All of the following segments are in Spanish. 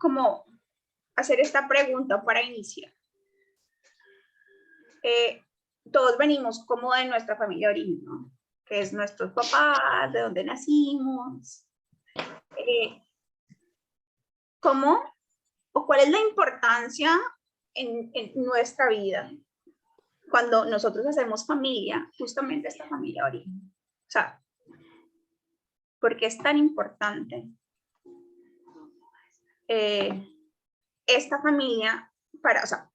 como hacer esta pregunta para iniciar. Todos venimos como de nuestra familia de origen, ¿no? Que es nuestros papás, de donde nacimos. ¿Cómo o cuál es la importancia en nuestra vida cuando nosotros hacemos familia, justamente esta familia de origen? O sea, ¿por qué es tan importante esta familia para, o sea,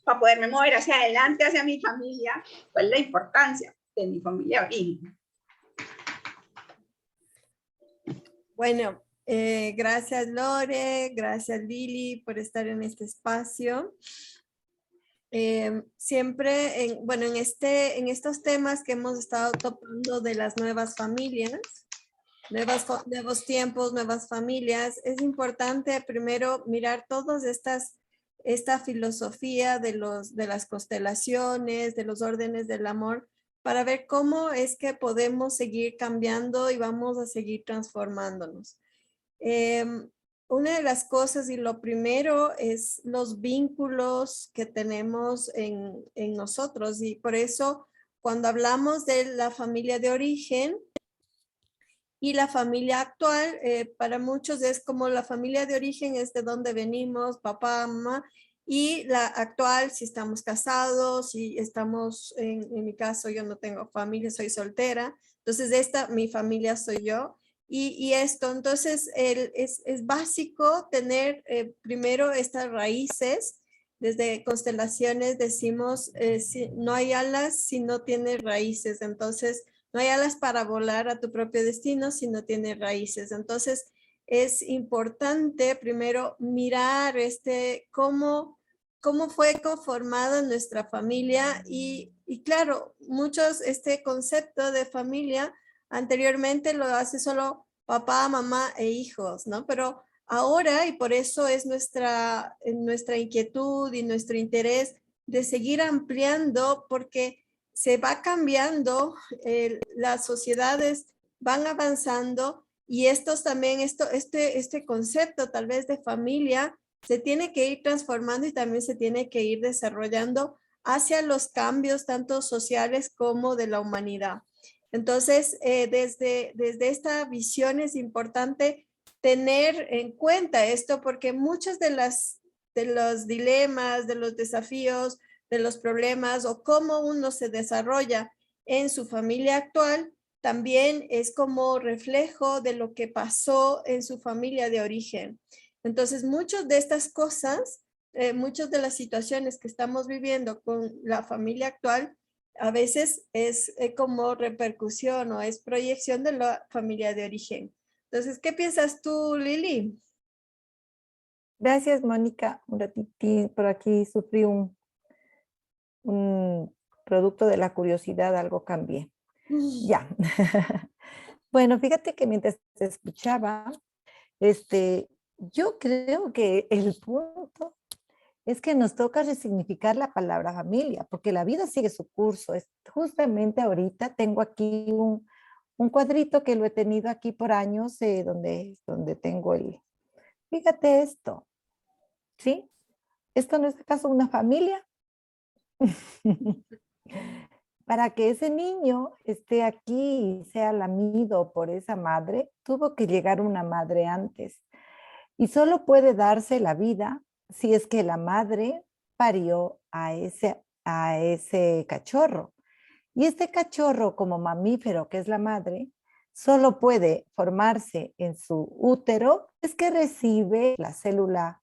para poderme mover hacia adelante, hacia mi familia? ¿Cuál es la importancia de mi familia de origen? Bueno, gracias Lore, gracias Lili por estar en este espacio. Siempre, en estos temas que hemos estado tocando de las nuevas familias, nuevos tiempos, nuevas familias, es importante primero mirar esta filosofía de las constelaciones, de los órdenes del amor, para ver cómo es que podemos seguir cambiando y vamos a seguir transformándonos. Una de las cosas y lo primero es los vínculos que tenemos en nosotros, y por eso cuando hablamos de la familia de origen y la familia actual, para muchos es como la familia de origen es de donde venimos, papá, mamá, y la actual, si estamos casados, si estamos, en mi caso yo no tengo familia, soy soltera, entonces mi familia soy yo. Y esto, entonces, es básico tener primero estas raíces. Desde constelaciones decimos, no hay alas si no tienes raíces. Entonces, no hay alas para volar a tu propio destino si no tienes raíces. Entonces, es importante primero mirar cómo fue conformada nuestra familia y claro, muchos este concepto de familia anteriormente lo hace solo papá, mamá e hijos, ¿no? Pero ahora, y por eso es nuestra inquietud y nuestro interés de seguir ampliando, porque se va cambiando, las sociedades van avanzando y este concepto tal vez de familia se tiene que ir transformando y también se tiene que ir desarrollando hacia los cambios tanto sociales como de la humanidad. Entonces, desde esta visión es importante tener en cuenta esto porque muchos de los dilemas, de los desafíos, de los problemas o cómo uno se desarrolla en su familia actual, también es como reflejo de lo que pasó en su familia de origen. Entonces, muchas de estas cosas, muchas de las situaciones que estamos viviendo con la familia actual, a veces es como repercusión o es proyección de la familia de origen. Entonces, ¿qué piensas tú, Lili? Gracias, Mónica. Un ratito por aquí sufrí un producto de la curiosidad, algo cambié. Ya. Bueno, fíjate que mientras te escuchaba, yo creo que el punto es que nos toca resignificar la palabra familia, porque la vida sigue su curso. Justamente ahorita tengo aquí un cuadrito que lo he tenido aquí por años, donde tengo fíjate esto, ¿sí? ¿Esto no es acaso una familia? Para que ese niño esté aquí y sea lamido por esa madre, tuvo que llegar una madre antes. Y solo puede darse la vida si es que la madre parió a ese cachorro. Y este cachorro, como mamífero que es la madre, solo puede formarse en su útero, es que recibe la célula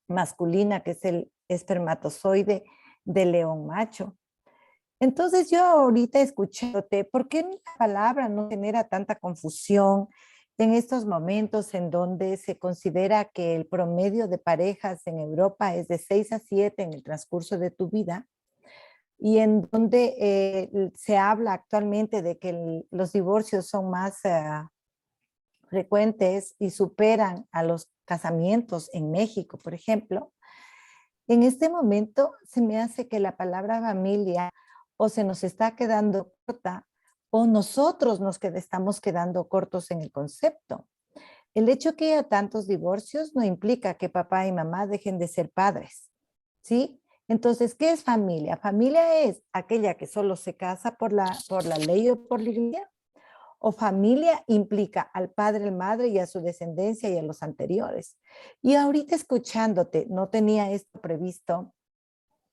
masculina, que es el espermatozoide del león macho. Entonces yo ahorita escuchándote, ¿por qué la palabra no genera tanta confusión en estos momentos en donde se considera que el promedio de parejas en Europa es de 6 a 7 en el transcurso de tu vida? Y en donde se habla actualmente de que los divorcios son más frecuentes y superan a los casamientos en México, por ejemplo. En este momento se me hace que la palabra familia o se nos está quedando corta o nosotros estamos quedando cortos en el concepto. El hecho que haya tantos divorcios no implica que papá y mamá dejen de ser padres, ¿sí? Entonces, ¿qué es familia? Familia es aquella que solo se casa por la ley o por la iglesia. O familia implica al padre, al madre y a su descendencia y a los anteriores. Y ahorita escuchándote, no tenía esto previsto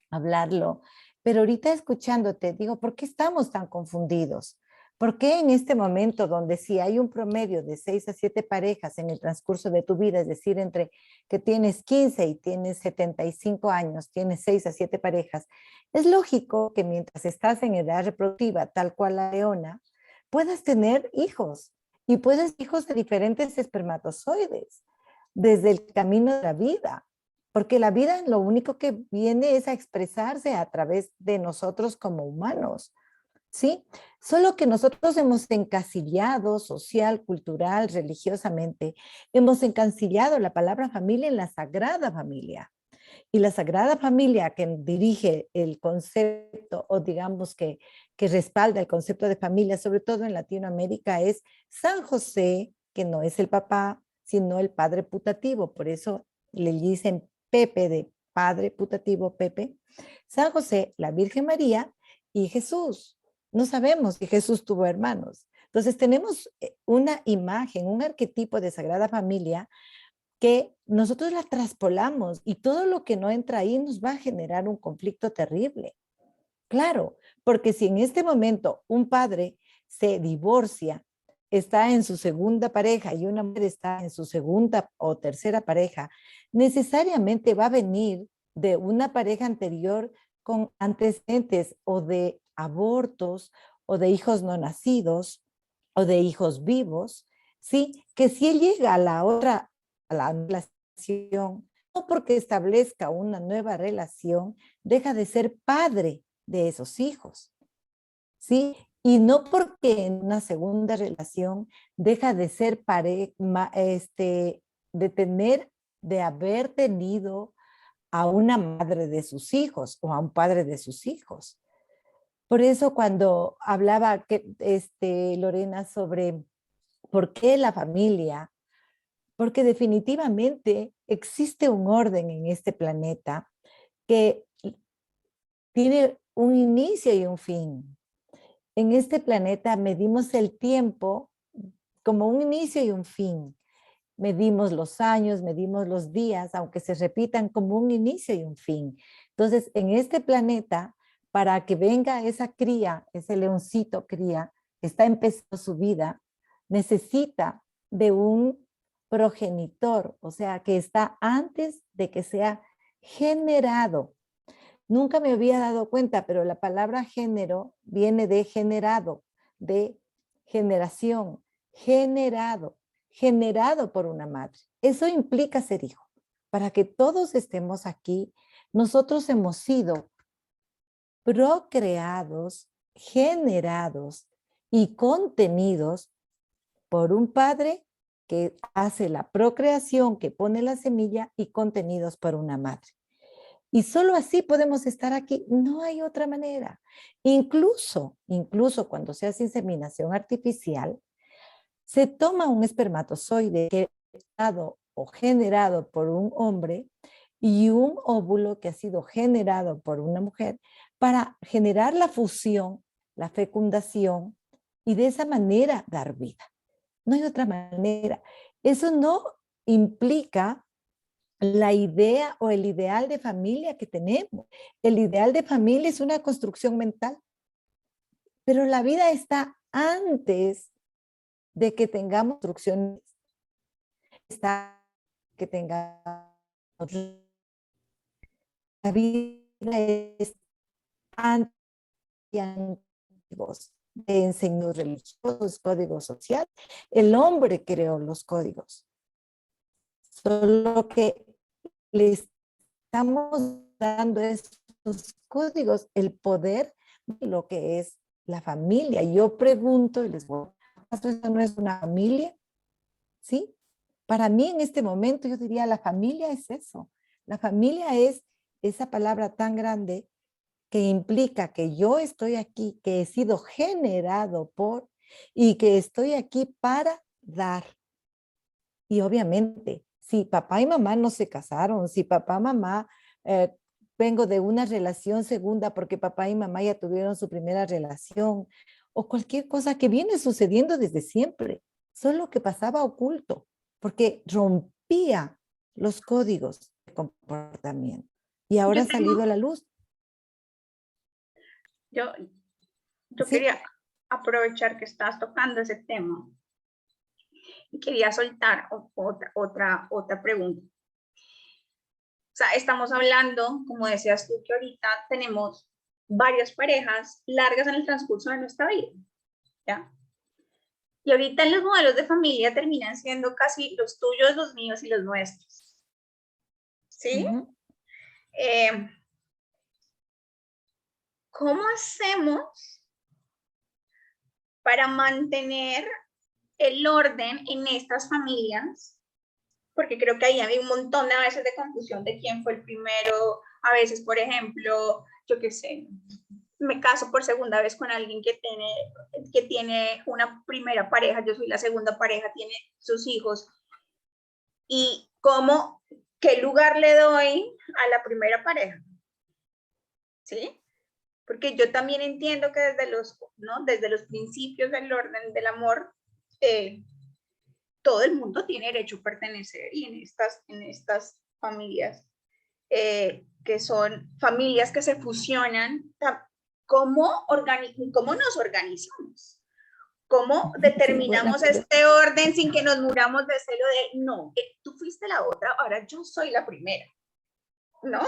hablarlo, pero ahorita escuchándote, digo, ¿por qué estamos tan confundidos? ¿Por qué en este momento donde si hay un promedio de 6 a 7 parejas en el transcurso de tu vida, es decir, entre que tienes 15 y tienes 75 años, tienes 6 a 7 parejas, es lógico que mientras estás en edad reproductiva, tal cual la leona, puedas tener hijos y puedes hijos de diferentes espermatozoides desde el camino de la vida, porque la vida lo único que viene es a expresarse a través de nosotros como humanos, ¿sí? Solo que nosotros hemos encasillado social, cultural, religiosamente, hemos encasillado la palabra familia en la Sagrada Familia. Y la Sagrada Familia que dirige el concepto, o digamos que respalda el concepto de familia, sobre todo en Latinoamérica, es San José, que no es el papá, sino el padre putativo. Por eso le dicen Pepe, de padre putativo Pepe. San José, la Virgen María y Jesús. No sabemos si Jesús tuvo hermanos. Entonces tenemos una imagen, un arquetipo de Sagrada Familia que nosotros la traspolamos y todo lo que no entra ahí nos va a generar un conflicto terrible. Claro, porque si en este momento un padre se divorcia, está en su segunda pareja y una mujer está en su segunda o tercera pareja, necesariamente va a venir de una pareja anterior con antecedentes o de abortos o de hijos no nacidos o de hijos vivos, ¿sí? Que si él llega a la relación, no porque establezca una nueva relación, deja de ser padre de esos hijos, ¿sí? Y no porque en una segunda relación deja de ser de haber tenido a una madre de sus hijos o a un padre de sus hijos. Por eso cuando hablaba Lorena sobre por qué la familia, porque definitivamente existe un orden en este planeta que tiene un inicio y un fin. En este planeta medimos el tiempo como un inicio y un fin. Medimos los años, medimos los días, aunque se repitan como un inicio y un fin. Entonces, en este planeta, para que venga esa cría, ese leoncito cría, que está empezando su vida, necesita de un progenitor, o sea, que está antes de que sea generado. Nunca me había dado cuenta, pero la palabra género viene de generado, de generación, generado por una madre. Eso implica ser hijo. Para que todos estemos aquí, nosotros hemos sido procreados, generados y contenidos por un padre que hace la procreación, que pone la semilla, y contenidos por una madre. Y solo así podemos estar aquí. No hay otra manera. Incluso cuando se hace inseminación artificial, se toma un espermatozoide que es dado o generado por un hombre y un óvulo que ha sido generado por una mujer para generar la fusión, la fecundación y de esa manera dar vida. No hay otra manera. Eso no implica la idea o el ideal de familia que tenemos. El ideal de familia es una construcción mental, pero la vida está antes de que tengamos construcciones, está que tengamos. La vida es antes de enseños religiosos, códigos sociales. El hombre creó los códigos, solo que le estamos dando esos códigos el poder de lo que es la familia. Yo pregunto y les voy, ¿esto no es una familia? ¿Sí? Para mí en este momento yo diría la familia es eso. La familia es esa palabra tan grande que implica que yo estoy aquí, que he sido generado por y que estoy aquí para dar. Y obviamente, si papá y mamá no se casaron, si papá, mamá, vengo de una relación segunda porque papá y mamá ya tuvieron su primera relación, o cualquier cosa que viene sucediendo desde siempre, solo que pasaba oculto, porque rompía los códigos de comportamiento. Y ahora Yo ha salido a la luz. Yo, yo Sí. quería aprovechar que estás tocando ese tema y quería soltar otra pregunta. O sea, estamos hablando, como decías tú, que ahorita tenemos varias parejas largas en el transcurso de nuestra vida, ¿ya? Y ahorita en los modelos de familia terminan siendo casi los tuyos, los míos y los nuestros, ¿sí? Ujú. ¿Cómo hacemos para mantener el orden en estas familias? Porque creo que ahí hay un montón a veces de confusión de quién fue el primero. A veces, por ejemplo, yo qué sé, me caso por segunda vez con alguien que tiene una primera pareja, yo soy la segunda pareja, tiene sus hijos. ¿Y cómo, qué lugar le doy a la primera pareja? ¿Sí? Porque yo también entiendo que desde los principios del orden del amor, todo el mundo tiene derecho a pertenecer y en estas familias, que son familias que se fusionan, ¿cómo nos organizamos? ¿Cómo Sí, buena determinamos pregunta. este orden sin que nos muramos de celo de, no, tú fuiste la otra, ahora yo soy la primera, ¿no?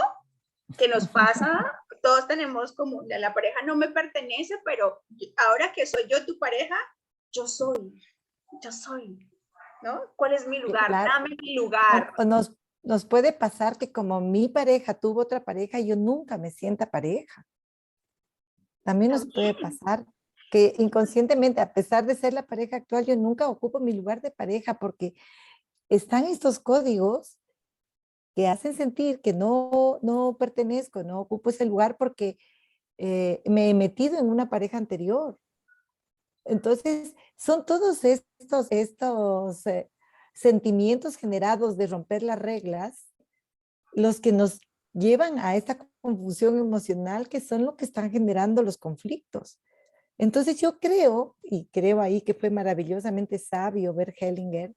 Que nos pasa, todos tenemos como, la pareja no me pertenece, pero ahora que soy yo tu pareja, yo soy, ¿no? ¿Cuál es mi lugar? Claro. Dame mi lugar. O nos puede pasar que como mi pareja tuvo otra pareja, yo nunca me sienta pareja. También nos puede También. pasar que inconscientemente, a pesar de ser la pareja actual, yo nunca ocupo mi lugar de pareja porque están estos códigos que hacen sentir que no pertenezco, no ocupo ese lugar porque me he metido en una pareja anterior. Entonces, son todos estos sentimientos generados de romper las reglas los que nos llevan a esta confusión emocional que son lo que están generando los conflictos. Entonces yo creo, y creo ahí que fue maravillosamente sabio ver Hellinger,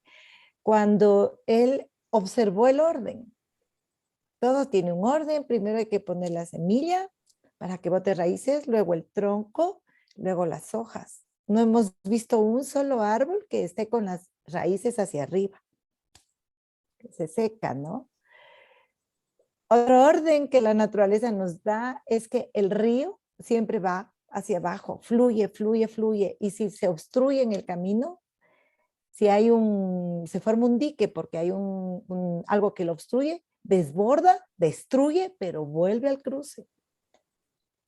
cuando él observó el orden. Todo tiene un orden, primero hay que poner la semilla para que bote raíces, luego el tronco, luego las hojas. No hemos visto un solo árbol que esté con las raíces hacia arriba, que se seca, ¿no? Otro orden que la naturaleza nos da es que el río siempre va hacia abajo, fluye, fluye, fluye. Y si se obstruye en el camino, si hay se forma un dique porque hay algo que lo obstruye, desborda, destruye, pero vuelve al cruce.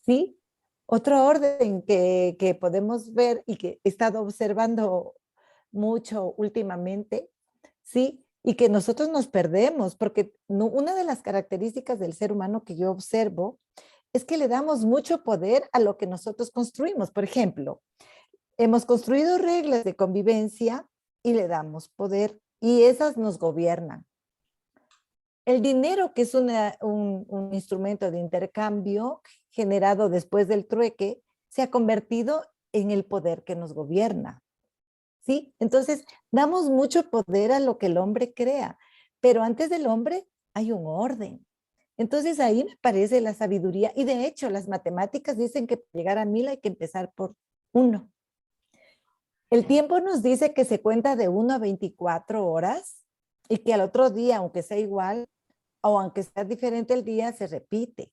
¿Sí? Otro orden que podemos ver y que he estado observando mucho últimamente, ¿sí? Y que nosotros nos perdemos, porque una de las características del ser humano que yo observo es que le damos mucho poder a lo que nosotros construimos. Por ejemplo, hemos construido reglas de convivencia y le damos poder y esas nos gobiernan. El dinero, que es un instrumento de intercambio generado después del trueque, se ha convertido en el poder que nos gobierna. ¿Sí? Entonces, damos mucho poder a lo que el hombre crea, pero antes del hombre hay un orden. Entonces, ahí me parece la sabiduría, y de hecho, las matemáticas dicen que para llegar a 1000 hay que empezar por 1. El tiempo nos dice que se cuenta de 1 a 24 horas y que al otro día, aunque sea igual o aunque sea diferente el día, se repite.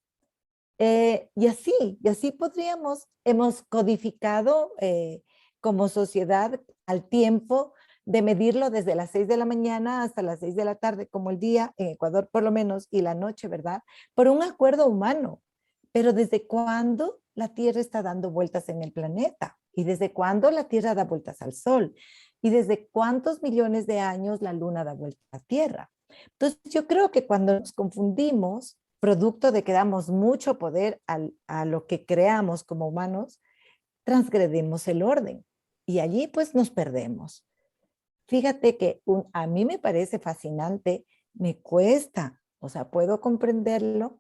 Y así hemos codificado como sociedad al tiempo de medirlo desde las 6 de la mañana hasta las 6 de la tarde, como el día en Ecuador por lo menos, y la noche, ¿verdad? Por un acuerdo humano. Pero ¿desde cuándo la Tierra está dando vueltas en el planeta? ¿Y desde cuándo la Tierra da vueltas al Sol? ¿Y desde cuántos millones de años la Luna da vueltas a la Tierra? Entonces yo creo que cuando nos confundimos, producto de que damos mucho poder a lo que creamos como humanos, transgredimos el orden y allí pues nos perdemos. Fíjate que a mí me parece fascinante, me cuesta, o sea, puedo comprenderlo,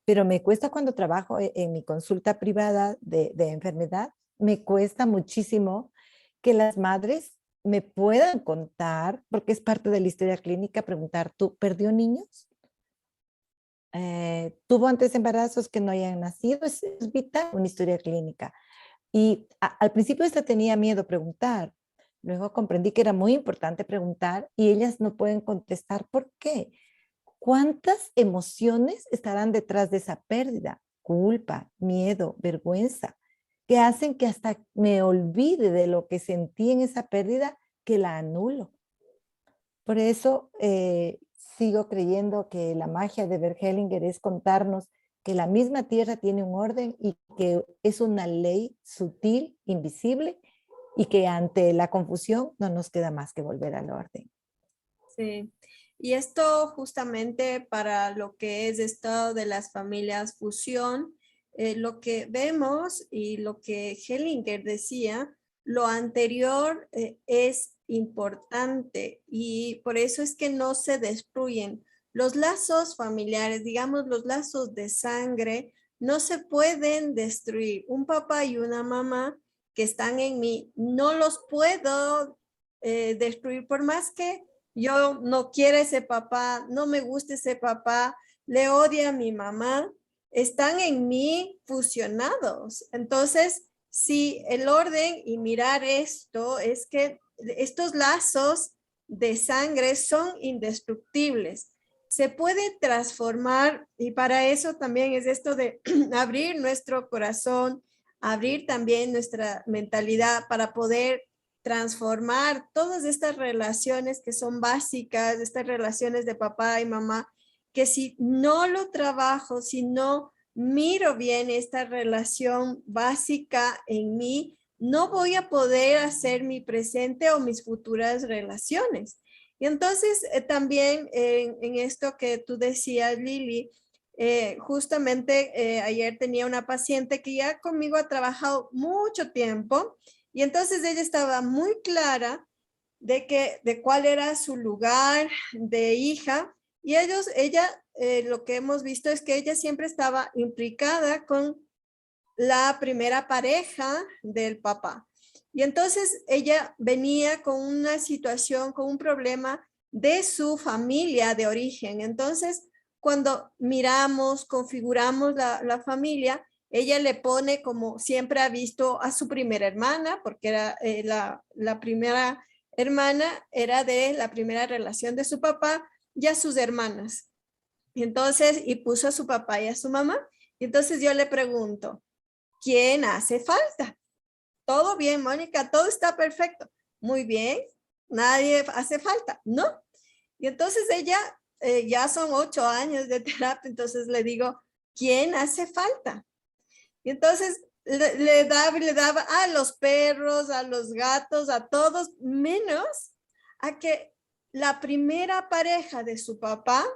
pero me cuesta cuando trabajo en mi consulta privada de enfermedad, me cuesta muchísimo que las madres me puedan contar, porque es parte de la historia clínica, preguntar, ¿tú perdió niños? ¿Tuvo antes embarazos que no hayan nacido? Es vital una historia clínica. Y al principio esta tenía miedo a preguntar, luego comprendí que era muy importante preguntar y ellas no pueden contestar. ¿Por qué? ¿Cuántas emociones estarán detrás de esa pérdida? Culpa, miedo, vergüenza, que hacen que hasta me olvide de lo que sentí en esa pérdida, que la anulo. Por eso sigo creyendo que la magia de Bert Hellinger es contarnos que la misma tierra tiene un orden y que es una ley sutil, invisible, y que ante la confusión no nos queda más que volver al orden. Sí, y esto justamente para lo que es esto de las familias fusión, lo que vemos y lo que Hellinger decía, lo anterior es importante y por eso es que no se destruyen. Los lazos familiares, digamos los lazos de sangre, no se pueden destruir. Un papá y una mamá que están en mí, no los puedo destruir por más que yo no quiero ese papá, no me gusta ese papá, le odia a mi mamá, están en mí fusionados. Entonces, si el orden y mirar esto es que estos lazos de sangre son indestructibles. Se puede transformar y para eso también es esto de abrir nuestro corazón, abrir también nuestra mentalidad para poder transformar todas estas relaciones que son básicas, estas relaciones de papá y mamá, que si no lo trabajo, si no miro bien esta relación básica en mí, no voy a poder hacer mi presente o mis futuras relaciones. Y entonces también en esto que tú decías, Lili, justamente ayer tenía una paciente que ya conmigo ha trabajado mucho tiempo y entonces ella estaba muy clara de cuál era su lugar de hija y ella, lo que hemos visto es que ella siempre estaba implicada con la primera pareja del papá. Y entonces ella venía con una situación, con un problema de su familia de origen. Entonces, cuando miramos, configuramos la familia, ella le pone como siempre ha visto a su primera hermana, porque era la primera hermana, era de la primera relación de su papá y a sus hermanas. Y entonces, y puso a su papá y a su mamá. Y entonces yo le pregunto, ¿quién hace falta? Todo bien, Mónica, todo está perfecto. Muy bien, nadie hace falta, ¿no? Y entonces ella, ya son 8 años de terapia, entonces le digo, ¿quién hace falta? Y entonces le daba a los perros, a los gatos, a todos, menos a que la primera pareja de su papá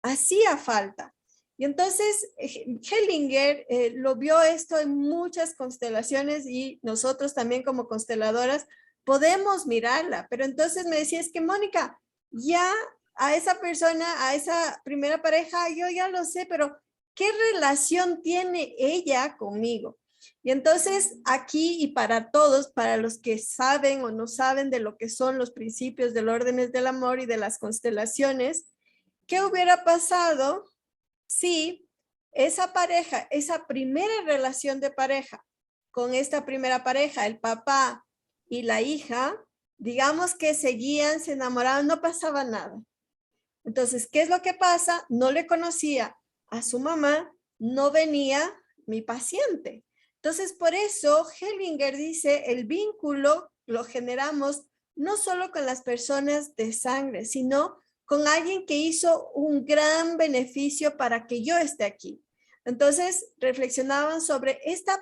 hacía falta. Y entonces Hellinger lo vio esto en muchas constelaciones y nosotros también como consteladoras podemos mirarla. Pero entonces me decía, es que Mónica, ya a esa persona, a esa primera pareja, yo ya lo sé, pero ¿qué relación tiene ella conmigo? Y entonces aquí y para todos, para los que saben o no saben de lo que son los principios del órdenes del amor y de las constelaciones, ¿qué hubiera pasado si esa pareja, esa primera relación de pareja con esta primera pareja, el papá y la hija, digamos que seguían, se enamoraban, no pasaba nada? Entonces, ¿qué es lo que pasa? No le conocía a su mamá, no venía mi paciente. Entonces, por eso Hellinger dice, el vínculo lo generamos no solo con las personas de sangre, sino con alguien que hizo un gran beneficio para que yo esté aquí. Entonces, reflexionaban sobre esta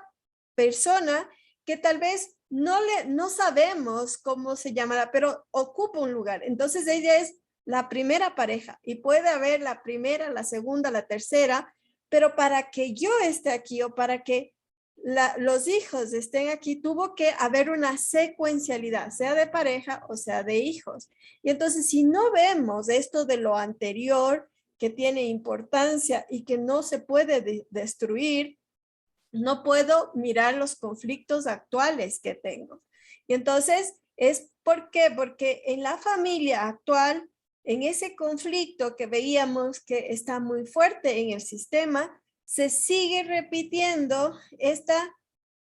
persona que tal vez no sabemos cómo se llamará, pero ocupa un lugar. Entonces, ella es la primera pareja y puede haber la primera, la segunda, la tercera, pero para que yo esté aquí o para que los hijos estén aquí, tuvo que haber una secuencialidad, sea de pareja o sea de hijos. Y entonces, si no vemos esto de lo anterior, que tiene importancia y que no se puede destruir, no puedo mirar los conflictos actuales que tengo. Y entonces, ¿por qué? Porque en la familia actual, en ese conflicto que veíamos que está muy fuerte en el sistema, se sigue repitiendo esta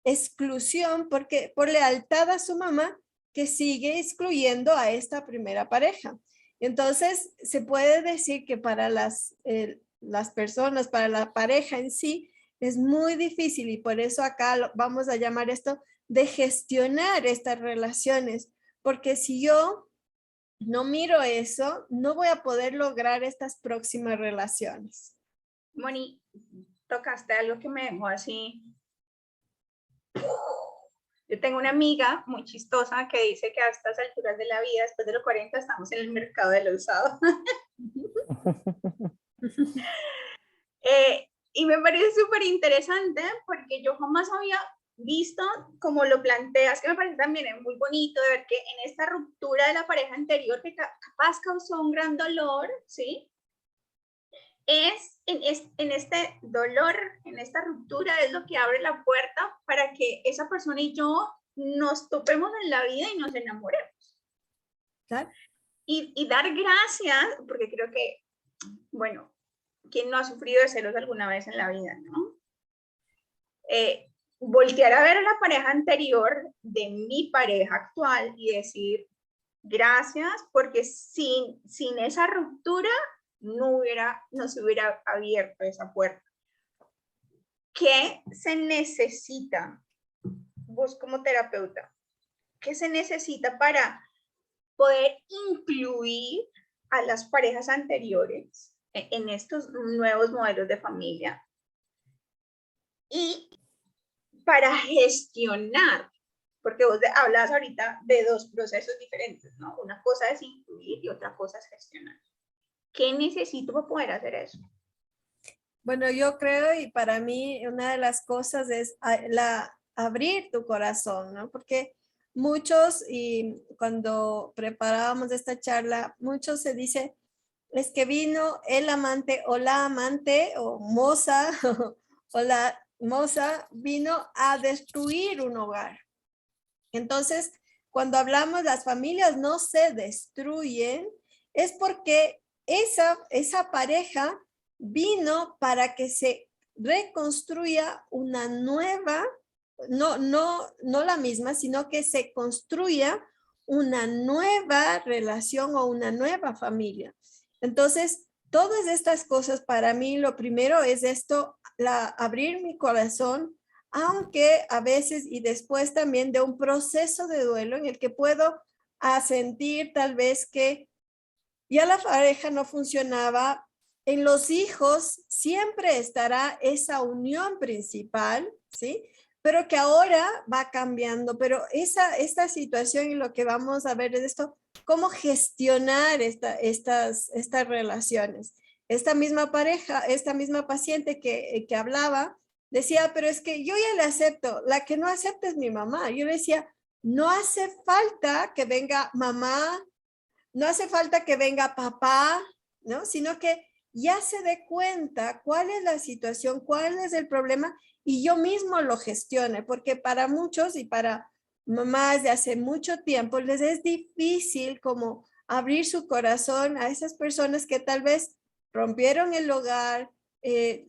exclusión porque por lealtad a su mamá que sigue excluyendo a esta primera pareja. Entonces, se puede decir que para las personas, para la pareja en sí, es muy difícil y por eso acá vamos a llamar esto de gestionar estas relaciones, porque si yo no miro eso, no voy a poder lograr estas próximas relaciones. Moni, tocaste algo que me dejó así. Yo tengo una amiga muy chistosa que dice que a estas alturas de la vida, después de los 40, estamos en el mercado del usado. Y me parece súper interesante porque yo jamás había visto como lo planteas, que me parece también muy bonito de ver que en esta ruptura de la pareja anterior que capaz causó un gran dolor, ¿sí? En este dolor, en esta ruptura es lo que abre la puerta para que esa persona y yo nos topemos en la vida y nos enamoremos. ¿Claro? Y dar gracias, porque creo que, bueno, ¿quién no ha sufrido de celos alguna vez en la vida, no? Voltear a ver a la pareja anterior de mi pareja actual y decir gracias, porque sin esa ruptura no se hubiera abierto esa puerta. ¿Qué se necesita, vos como terapeuta? ¿Qué se necesita para poder incluir a las parejas anteriores en estos nuevos modelos de familia? Y para gestionar, porque vos hablas ahorita de dos procesos diferentes, ¿no? Una cosa es incluir y otra cosa es gestionar. ¿Qué necesito para poder hacer eso? Bueno, yo creo y para mí una de las cosas es abrir tu corazón, ¿no? Porque muchos, y cuando preparábamos esta charla, muchos se dice, es que vino el amante o la amante o moza o la moza vino a destruir un hogar. Entonces, cuando hablamos las familias no se destruyen, es porque esa pareja vino para que se reconstruya una nueva, no la misma, sino que se construya una nueva relación o una nueva familia. Entonces, todas estas cosas para mí, lo primero es esto, abrir mi corazón, aunque a veces y después también de un proceso de duelo en el que puedo sentir tal vez que ya la pareja no funcionaba. En los hijos siempre estará esa unión principal, ¿sí? Pero que ahora va cambiando. Pero esta situación y lo que vamos a ver es esto, cómo gestionar estas relaciones. Esta misma pareja, esta misma paciente que hablaba, decía, pero es que yo ya le acepto, la que no acepta es mi mamá. Yo le decía, no hace falta que venga mamá, no hace falta que venga papá, ¿no? Sino que ya se dé cuenta cuál es la situación, cuál es el problema y yo mismo lo gestione, porque para muchos y para mamás de hace mucho tiempo les es difícil como abrir su corazón a esas personas que tal vez rompieron el hogar, ya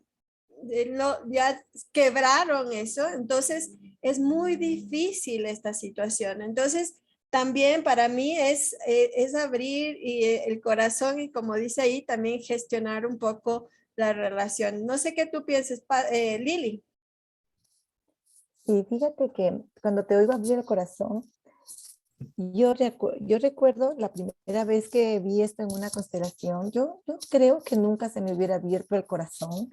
quebraron eso, entonces es muy difícil esta situación. Entonces, también para mí es abrir el corazón y como dice ahí, también gestionar un poco la relación. No sé qué tú pienses, Lili. Sí, fíjate que cuando te oigo abrir el corazón, yo recuerdo la primera vez que vi esto en una constelación, yo creo que nunca se me hubiera abierto el corazón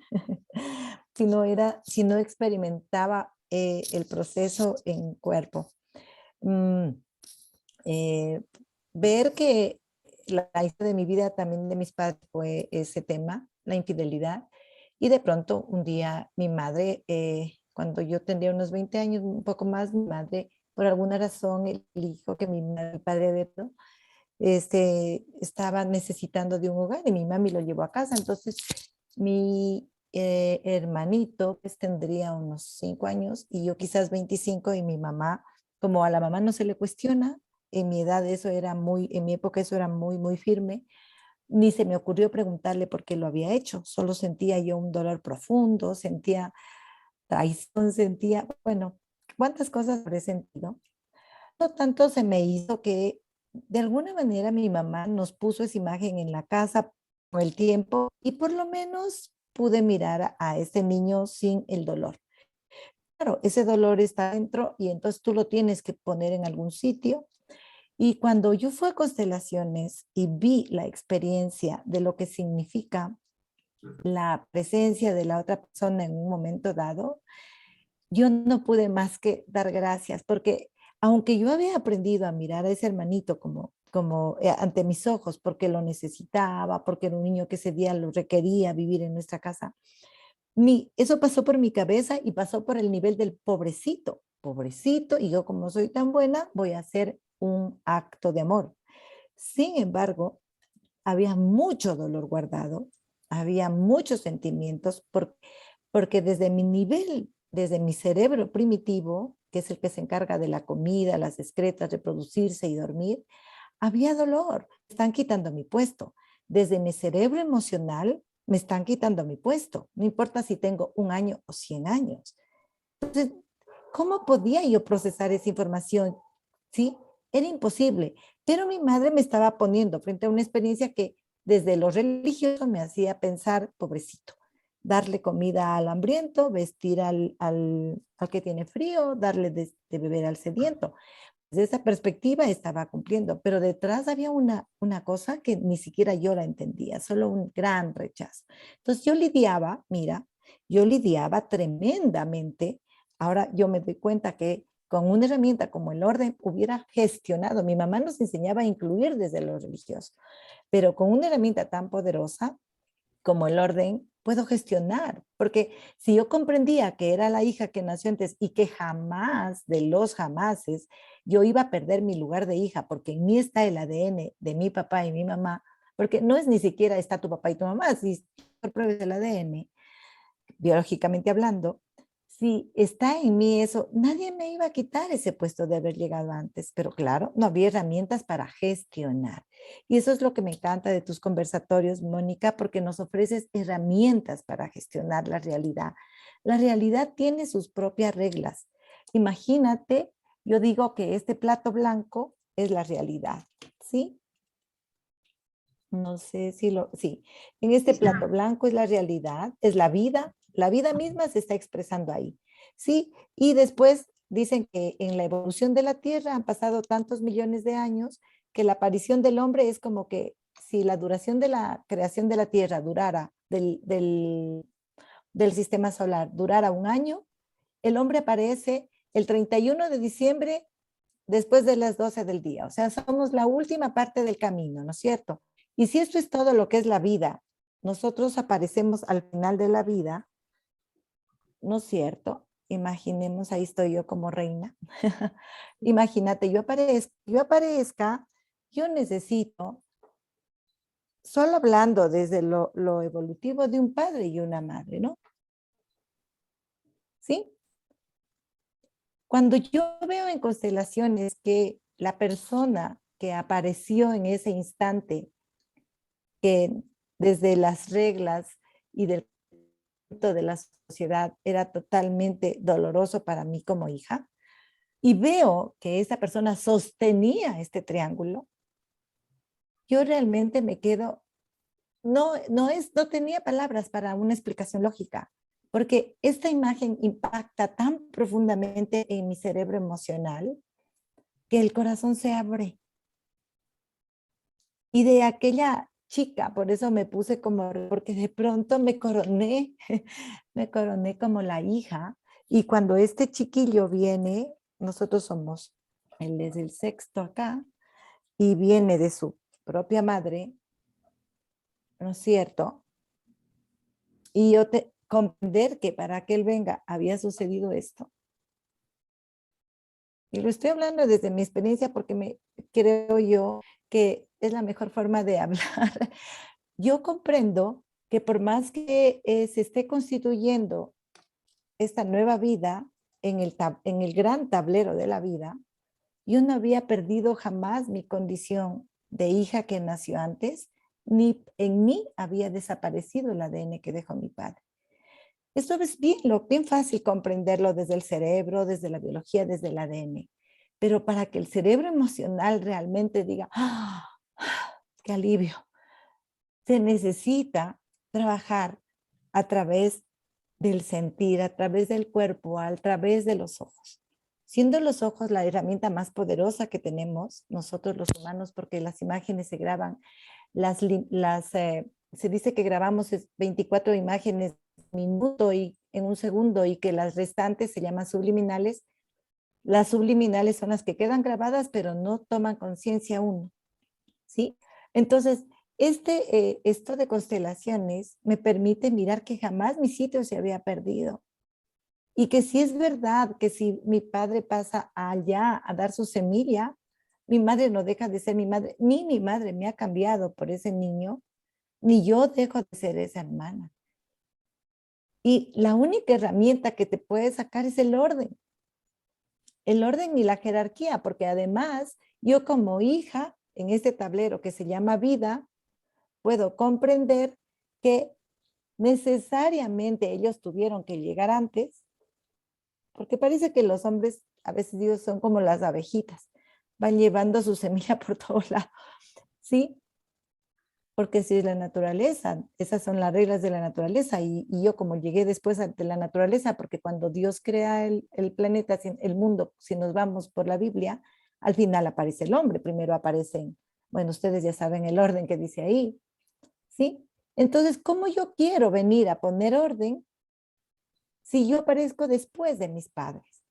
si no experimentaba el proceso en cuerpo. Mm, eh, ver que la historia de mi vida, también de mis padres, fue ese tema, la infidelidad, y de pronto un día mi madre cuando yo tendría unos 20 años, un poco más, mi madre, por alguna razón, el hijo que mi padre adoptó, estaba necesitando de un hogar y mi mami lo llevó a casa. Entonces, mi hermanito pues tendría unos 5 años y yo quizás 25 y mi mamá, como a la mamá no se le cuestiona, en mi edad eso era muy, en mi época eso era muy, muy firme, ni se me ocurrió preguntarle por qué lo había hecho, solo sentía yo un dolor profundo, sentía traición, sentía, bueno, cuántas cosas habré sentido. No tanto se me hizo que de alguna manera mi mamá nos puso esa imagen en la casa con el tiempo y por lo menos pude mirar a ese niño sin el dolor. Claro, ese dolor está dentro y entonces tú lo tienes que poner en algún sitio. Y cuando yo fui a constelaciones y vi la experiencia de lo que significa la presencia de la otra persona en un momento dado, yo no pude más que dar gracias, porque aunque yo había aprendido a mirar a ese hermanito como ante mis ojos, porque lo necesitaba, porque era un niño que ese día lo requería vivir en nuestra casa, eso pasó por mi cabeza y pasó por el nivel del pobrecito, pobrecito, y yo como soy tan buena, voy a hacer un acto de amor. Sin embargo, había mucho dolor guardado, había muchos sentimientos, porque desde mi nivel, desde mi cerebro primitivo, que es el que se encarga de la comida, las excretas, reproducirse y dormir, había dolor. Me están quitando mi puesto. Desde mi cerebro emocional, me están quitando mi puesto. No importa si tengo 1 año o 100 años. Entonces, ¿cómo podía yo procesar esa información? ¿Sí? Era imposible. Pero mi madre me estaba poniendo frente a una experiencia que desde lo religioso me hacía pensar, pobrecito, darle comida al hambriento, vestir al que tiene frío, darle de beber al sediento. Desde esa perspectiva estaba cumpliendo, pero detrás había una cosa que ni siquiera yo la entendía, solo un gran rechazo. Entonces yo lidiaba, mira, yo lidiaba tremendamente. Ahora yo me doy cuenta que con una herramienta como el orden hubiera gestionado. Mi mamá nos enseñaba a incluir desde lo religioso, pero con una herramienta tan poderosa como el orden, puedo gestionar, porque si yo comprendía que era la hija que nació antes y que jamás de los jamases yo iba a perder mi lugar de hija, porque en mí está el ADN de mi papá y mi mamá, porque no es ni siquiera está tu papá y tu mamá, si pruebas el ADN, biológicamente hablando, si está en mí eso, nadie me iba a quitar ese puesto de haber llegado antes, pero claro, no había herramientas para gestionar. Y eso es lo que me encanta de tus conversatorios, Mónica, porque nos ofreces herramientas para gestionar la realidad. La realidad tiene sus propias reglas. Imagínate, yo digo que este plato blanco es la realidad, ¿sí? No sé si sí. En este plato blanco es la realidad, es la vida misma se está expresando ahí, ¿sí? Y después dicen que en la evolución de la Tierra han pasado tantos millones de años que la aparición del hombre es como que si la duración de la creación de la Tierra durara, del sistema solar, durara 1 año, el hombre aparece el 31 de diciembre después de las 12 del día. O sea, somos la última parte del camino, ¿no es cierto? Y si esto es todo lo que es la vida, nosotros aparecemos al final de la vida, ¿no es cierto? Imaginemos, ahí estoy yo como reina. Imagínate, yo necesito, solo hablando desde lo evolutivo de un padre y una madre, ¿no? ¿Sí? Cuando yo veo en constelaciones que la persona que apareció en ese instante, que desde las reglas y del de la sociedad era totalmente doloroso para mí como hija, y veo que esa persona sostenía este triángulo, yo realmente me quedo, no tenía palabras para una explicación lógica, porque esta imagen impacta tan profundamente en mi cerebro emocional que el corazón se abre. Y de aquella chica, por eso me puse como, porque de pronto me coroné, me coroné como la hija. Y cuando este chiquillo viene, nosotros somos, él es el sexto acá, y viene de su propia madre, ¿no es cierto? Y comprender que para que él venga había sucedido esto. Y lo estoy hablando desde mi experiencia porque creo yo que es la mejor forma de hablar. Yo comprendo que por más que se esté constituyendo esta nueva vida en el gran tablero de la vida, yo no había perdido jamás mi condición de hija que nació antes, ni en mí había desaparecido el ADN que dejó mi padre. Esto es bien fácil comprenderlo desde el cerebro, desde la biología, desde el ADN. Pero para que el cerebro emocional realmente diga, ¡ah! ¡Qué alivio! Se necesita trabajar a través del sentir, a través del cuerpo, a través de los ojos. Siendo los ojos la herramienta más poderosa que tenemos nosotros los humanos, porque las imágenes se graban, se dice que grabamos 24 imágenes minuto y en un segundo y que las restantes se llaman subliminales. Las subliminales son las que quedan grabadas, pero no toman conciencia uno, ¿sí? Entonces, esto de constelaciones me permite mirar que jamás mi sitio se había perdido. Y que si es verdad que si mi padre pasa allá a dar su semilla, mi madre no deja de ser mi madre, ni mi madre me ha cambiado por ese niño, ni yo dejo de ser esa hermana. Y la única herramienta que te puede sacar es el orden y la jerarquía, porque además yo como hija en este tablero que se llama vida, puedo comprender que necesariamente ellos tuvieron que llegar antes, porque parece que los hombres, a veces digo, son como las abejitas, van llevando su semilla por todos lados, ¿sí? Porque si es la naturaleza, esas son las reglas de la naturaleza, y yo como llegué después de la naturaleza, porque cuando Dios crea el planeta, el mundo, si nos vamos por la Biblia, al final aparece el hombre, primero aparecen, bueno, ustedes ya saben el orden que dice ahí, ¿sí? Entonces, ¿cómo yo quiero venir a poner orden si yo aparezco después de mis padres?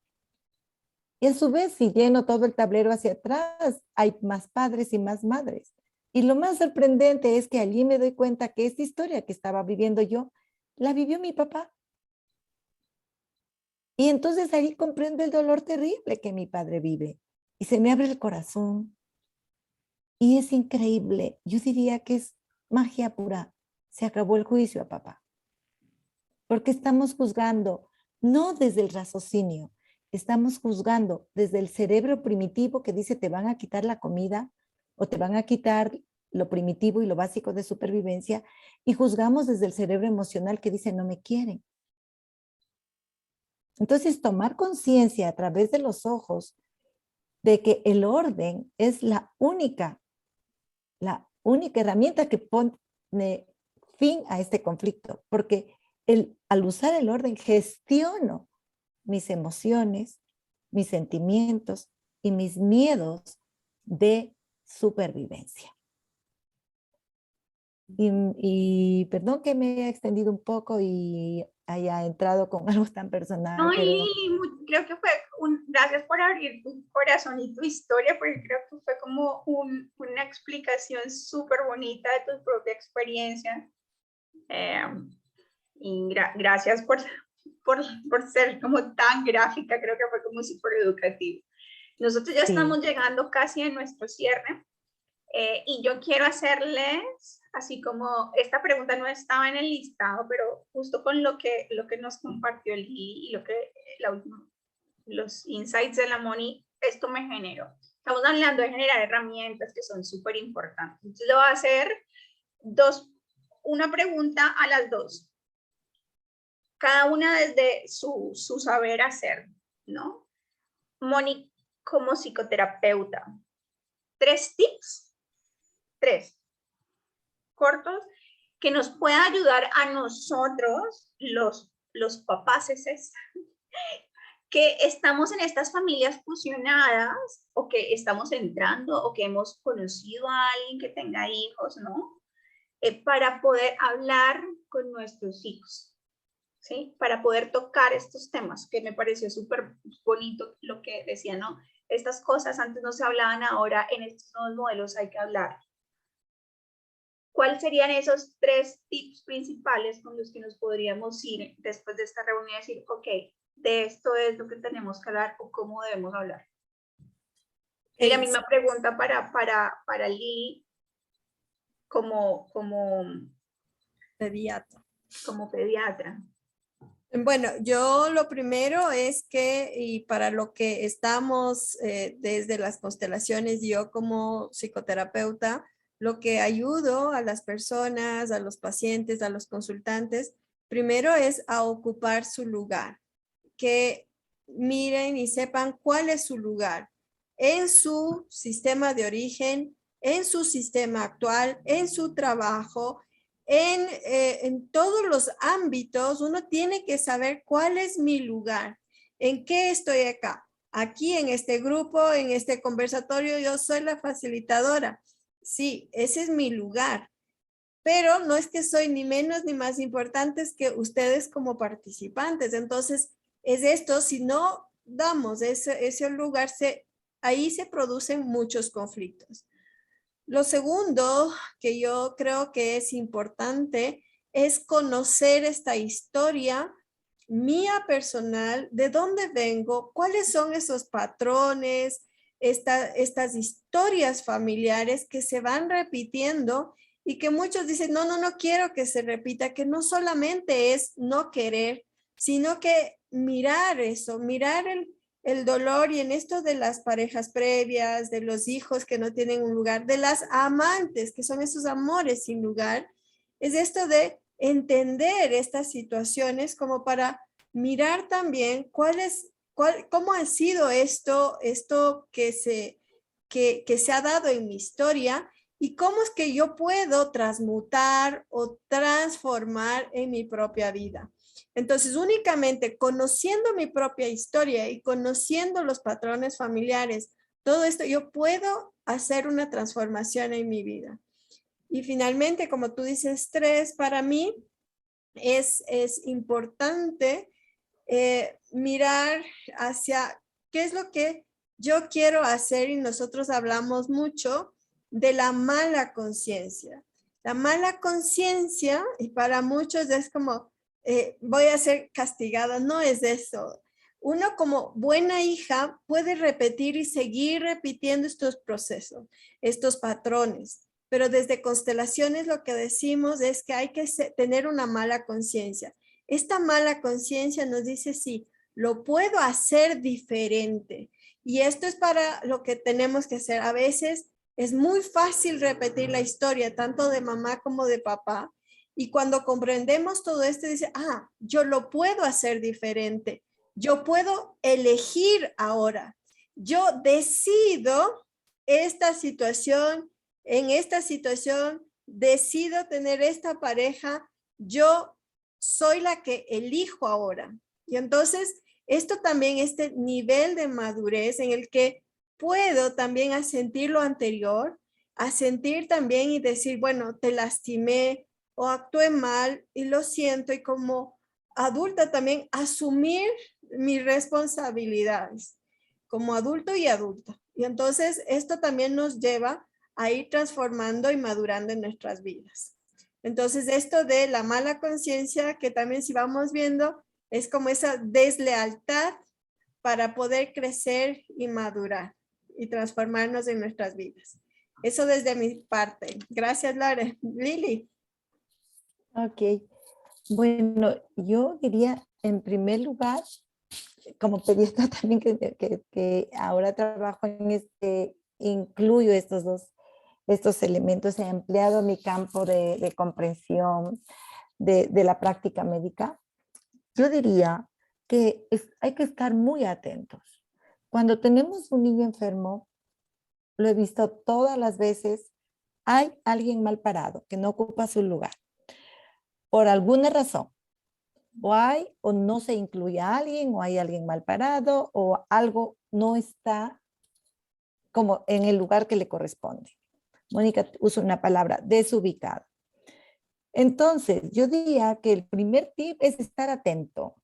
Y a su vez, si lleno todo el tablero hacia atrás, hay más padres y más madres. Y lo más sorprendente es que allí me doy cuenta que esta historia que estaba viviendo yo, la vivió mi papá. Y entonces ahí comprendo el dolor terrible que mi padre vive. Y se me abre el corazón. Y es increíble. Yo diría que es magia pura. Se acabó el juicio a papá. Porque estamos juzgando, no desde el raciocinio, estamos juzgando desde el cerebro primitivo que dice te van a quitar la comida o te van a quitar lo primitivo y lo básico de supervivencia, y juzgamos desde el cerebro emocional que dice no me quieren. Entonces, tomar conciencia a través de los ojos de que el orden es la única herramienta que pone fin a este conflicto, porque al usar el orden gestiono mis emociones, mis sentimientos y mis miedos de supervivencia. Y perdón que me haya extendido un poco y haya entrado con algo tan personal, No, pero creo que fue gracias por abrir tu corazón y tu historia, porque creo que fue como una explicación súper bonita de tu propia experiencia. Y gracias por ser como tan gráfica, creo que fue como súper educativo. Nosotros ya estamos llegando casi a nuestro cierre, y yo quiero hacerles, así como esta pregunta no estaba en el listado, pero justo con lo que nos compartió el Lili y lo que los insights de la Moni, esto me generó. Estamos hablando de generar herramientas que son súper importantes. Entonces le voy a hacer una pregunta a las dos, cada una desde su saber hacer, ¿no? Moni, como psicoterapeuta, 3 tips, 3 cortos, que nos pueda ayudar a nosotros, los papás, que estamos en estas familias fusionadas, o que estamos entrando, o que hemos conocido a alguien que tenga hijos, ¿no? Para poder hablar con nuestros hijos, ¿sí? Para poder tocar estos temas, que me pareció súper bonito lo que decía, ¿no? Estas cosas antes no se hablaban, ahora en estos nuevos modelos hay que hablar. ¿cuáles serían esos 3 tips principales con los que nos podríamos ir después de esta reunión y decir, ok, de esto es lo que tenemos que hablar o cómo debemos hablar? Y la misma pregunta para Lili como Pediatra. como pediatra. Bueno, yo lo primero es que, y para lo que estamos desde las constelaciones, yo como psicoterapeuta, lo que ayudo a las personas, a los pacientes, a los consultantes, primero es a ocupar su lugar, que miren y sepan cuál es su lugar en su sistema de origen, en su sistema actual, en su trabajo, en todos los ámbitos. Uno tiene que saber cuál es mi lugar, en qué estoy acá. Aquí en este grupo, en este conversatorio, yo soy la facilitadora. Sí, ese es mi lugar, pero no es que soy ni menos ni más importantes que ustedes como participantes. Entonces, es esto, si no damos ese lugar, ahí se producen muchos conflictos. Lo segundo que yo creo que es importante es conocer esta historia mía personal, de dónde vengo, cuáles son esos patrones, estas historias familiares que se van repitiendo y que muchos dicen, no quiero que se repita, que no solamente es no querer, sino que mirar eso, mirar el dolor, y en esto de las parejas previas, de los hijos que no tienen un lugar, de las amantes, que son esos amores sin lugar, es esto de entender estas situaciones como para mirar también cómo ha sido esto que se ha dado en mi historia y cómo es que yo puedo transmutar o transformar en mi propia vida. Entonces, únicamente conociendo mi propia historia y conociendo los patrones familiares, todo esto, yo puedo hacer una transformación en mi vida. Y finalmente, como tú dices, 3, para mí es importante mirar hacia qué es lo que yo quiero hacer, y nosotros hablamos mucho de la mala conciencia. La mala conciencia, y para muchos es como, voy a ser castigada, no es eso. Uno como buena hija puede repetir y seguir repitiendo estos procesos, estos patrones, pero desde constelaciones lo que decimos es que hay que tener una mala conciencia. Esta mala conciencia nos dice, sí, lo puedo hacer diferente. Y esto es para lo que tenemos que hacer. A veces es muy fácil repetir la historia, tanto de mamá como de papá. Y cuando comprendemos todo esto, dice, yo lo puedo hacer diferente. Yo puedo elegir ahora. Yo decido esta situación, en esta situación, decido tener esta pareja. Yo soy la que elijo ahora. Y entonces, esto también, este nivel de madurez en el que puedo también asentir lo anterior, asentir también y decir, bueno, te lastimé o actué mal y lo siento, y como adulta también asumir mis responsabilidades como adulto y adulta. Y entonces esto también nos lleva a ir transformando y madurando en nuestras vidas. Entonces esto de la mala conciencia, que también si vamos viendo, es como esa deslealtad para poder crecer y madurar y transformarnos en nuestras vidas. Eso desde mi parte. Gracias, Laura. Lili. Ok. Bueno, yo diría en primer lugar, como pediatra también que ahora trabajo en incluyo estos elementos, he ampliado mi campo de comprensión de la práctica médica. Yo diría que hay que estar muy atentos. Cuando tenemos un niño enfermo, lo he visto todas las veces, hay alguien mal parado que no ocupa su lugar por alguna razón. O no se incluye a alguien, o hay alguien mal parado, o algo no está como en el lugar que le corresponde. Mónica usa una palabra, desubicado. Entonces, yo diría que el primer tip es estar atento.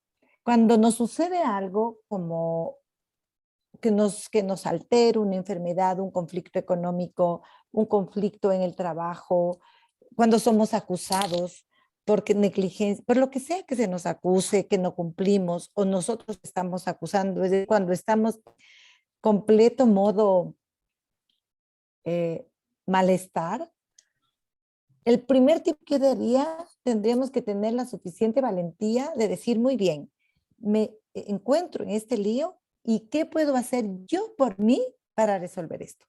Cuando nos sucede algo como que nos altere una enfermedad, un conflicto económico, un conflicto en el trabajo, cuando somos acusados porque negligencia, por lo que sea que se nos acuse, que no cumplimos o nosotros estamos acusando, es decir, cuando estamos completo modo malestar, el primer tip que daría, tendríamos que tener la suficiente valentía de decir, muy bien, me encuentro en este lío y ¿qué puedo hacer yo por mí para resolver esto?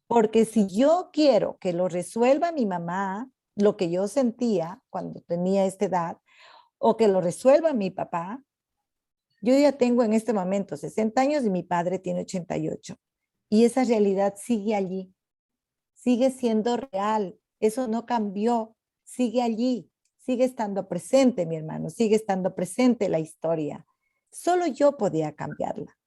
Porque si yo quiero que lo resuelva mi mamá, lo que yo sentía cuando tenía esta edad, o que lo resuelva mi papá, yo ya tengo en este momento 60 años y mi padre tiene 88. Y esa realidad sigue allí, sigue siendo real. Eso no cambió, sigue allí, sigue estando presente, mi hermano, sigue estando presente la historia. Solo yo podía cambiarla.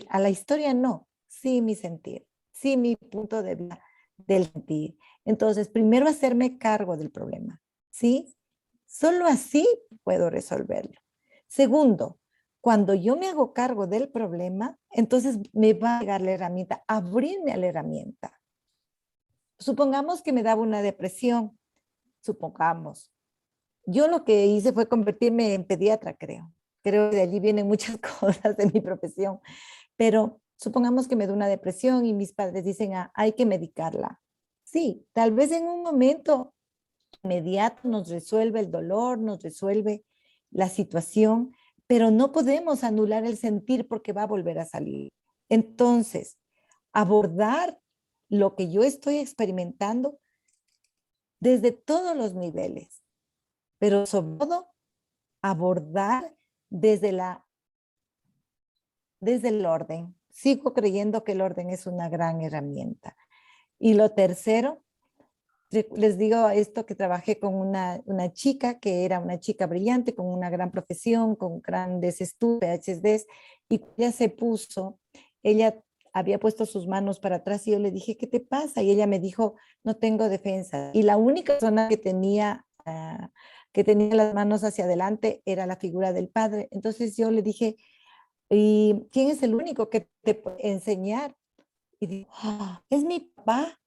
A la historia no, sí mi sentir, sí mi punto de vista del sentir. Entonces, primero hacerme cargo del problema, ¿sí? Solo así puedo resolverlo. Segundo, cuando yo me hago cargo del problema, entonces me va a llegar la herramienta, abrirme a la herramienta. Supongamos que me daba una depresión, supongamos. Yo lo que hice fue convertirme en pediatra, creo. Creo que de allí vienen muchas cosas de mi profesión. Pero supongamos que me da una depresión y mis padres dicen, ah, hay que medicarla. Sí, tal vez en un momento inmediato nos resuelve el dolor, nos resuelve la situación, pero no podemos anular el sentir porque va a volver a salir. Entonces, abordar lo que yo estoy experimentando desde todos los niveles, pero sobre todo abordar desde desde el orden. Sigo creyendo que el orden es una gran herramienta. Y lo tercero, les digo esto que trabajé con una chica que era una chica brillante, con una gran profesión, con grandes estudios, PhDs, y ella se puso, ella había puesto sus manos para atrás y yo le dije, ¿qué te pasa? Y ella me dijo, no tengo defensa. Y la única persona que tenía las manos hacia adelante era la figura del padre. Entonces yo le dije, ¿y quién es el único que te puede enseñar? Y dijo, "Ah, es mi papá,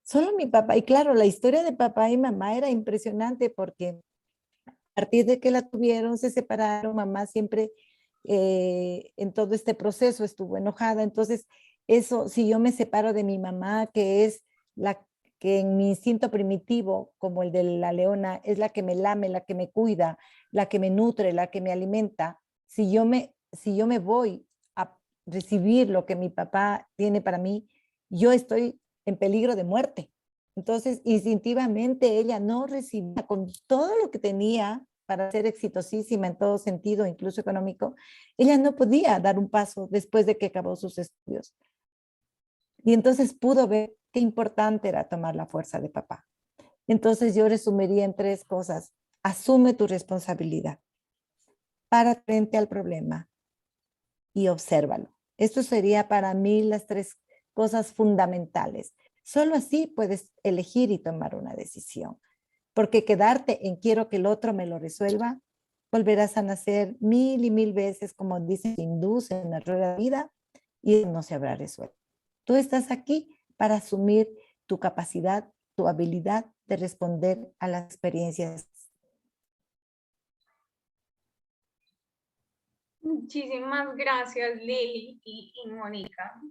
solo mi papá". Y claro, la historia de papá y mamá era impresionante porque a partir de que la tuvieron, se separaron, mamá siempre en todo este proceso estuvo enojada. Entonces, eso, si yo me separo de mi mamá, que es la que en mi instinto primitivo, como el de la leona, es la que me lame, la que me cuida, la que me nutre, la que me alimenta, si yo me voy a recibir lo que mi papá tiene para mí, yo estoy en peligro de muerte. Entonces, instintivamente ella no recibía con todo lo que tenía para ser exitosísima en todo sentido, incluso económico, ella no podía dar un paso después de que acabó sus estudios. Y entonces pudo ver qué importante era tomar la fuerza de papá. Entonces yo resumiría en tres cosas. Asume tu responsabilidad, para frente al problema y obsérvalo. Esto sería para mí las tres cosas fundamentales. Solo así puedes elegir y tomar una decisión. Porque quedarte en quiero que el otro me lo resuelva, volverás a nacer mil y mil veces, como dicen hindúes, en la rueda de la vida y no se habrá resuelto. Tú estás aquí para asumir tu capacidad, tu habilidad de responder a las experiencias. Muchísimas gracias, Lili y Mónica.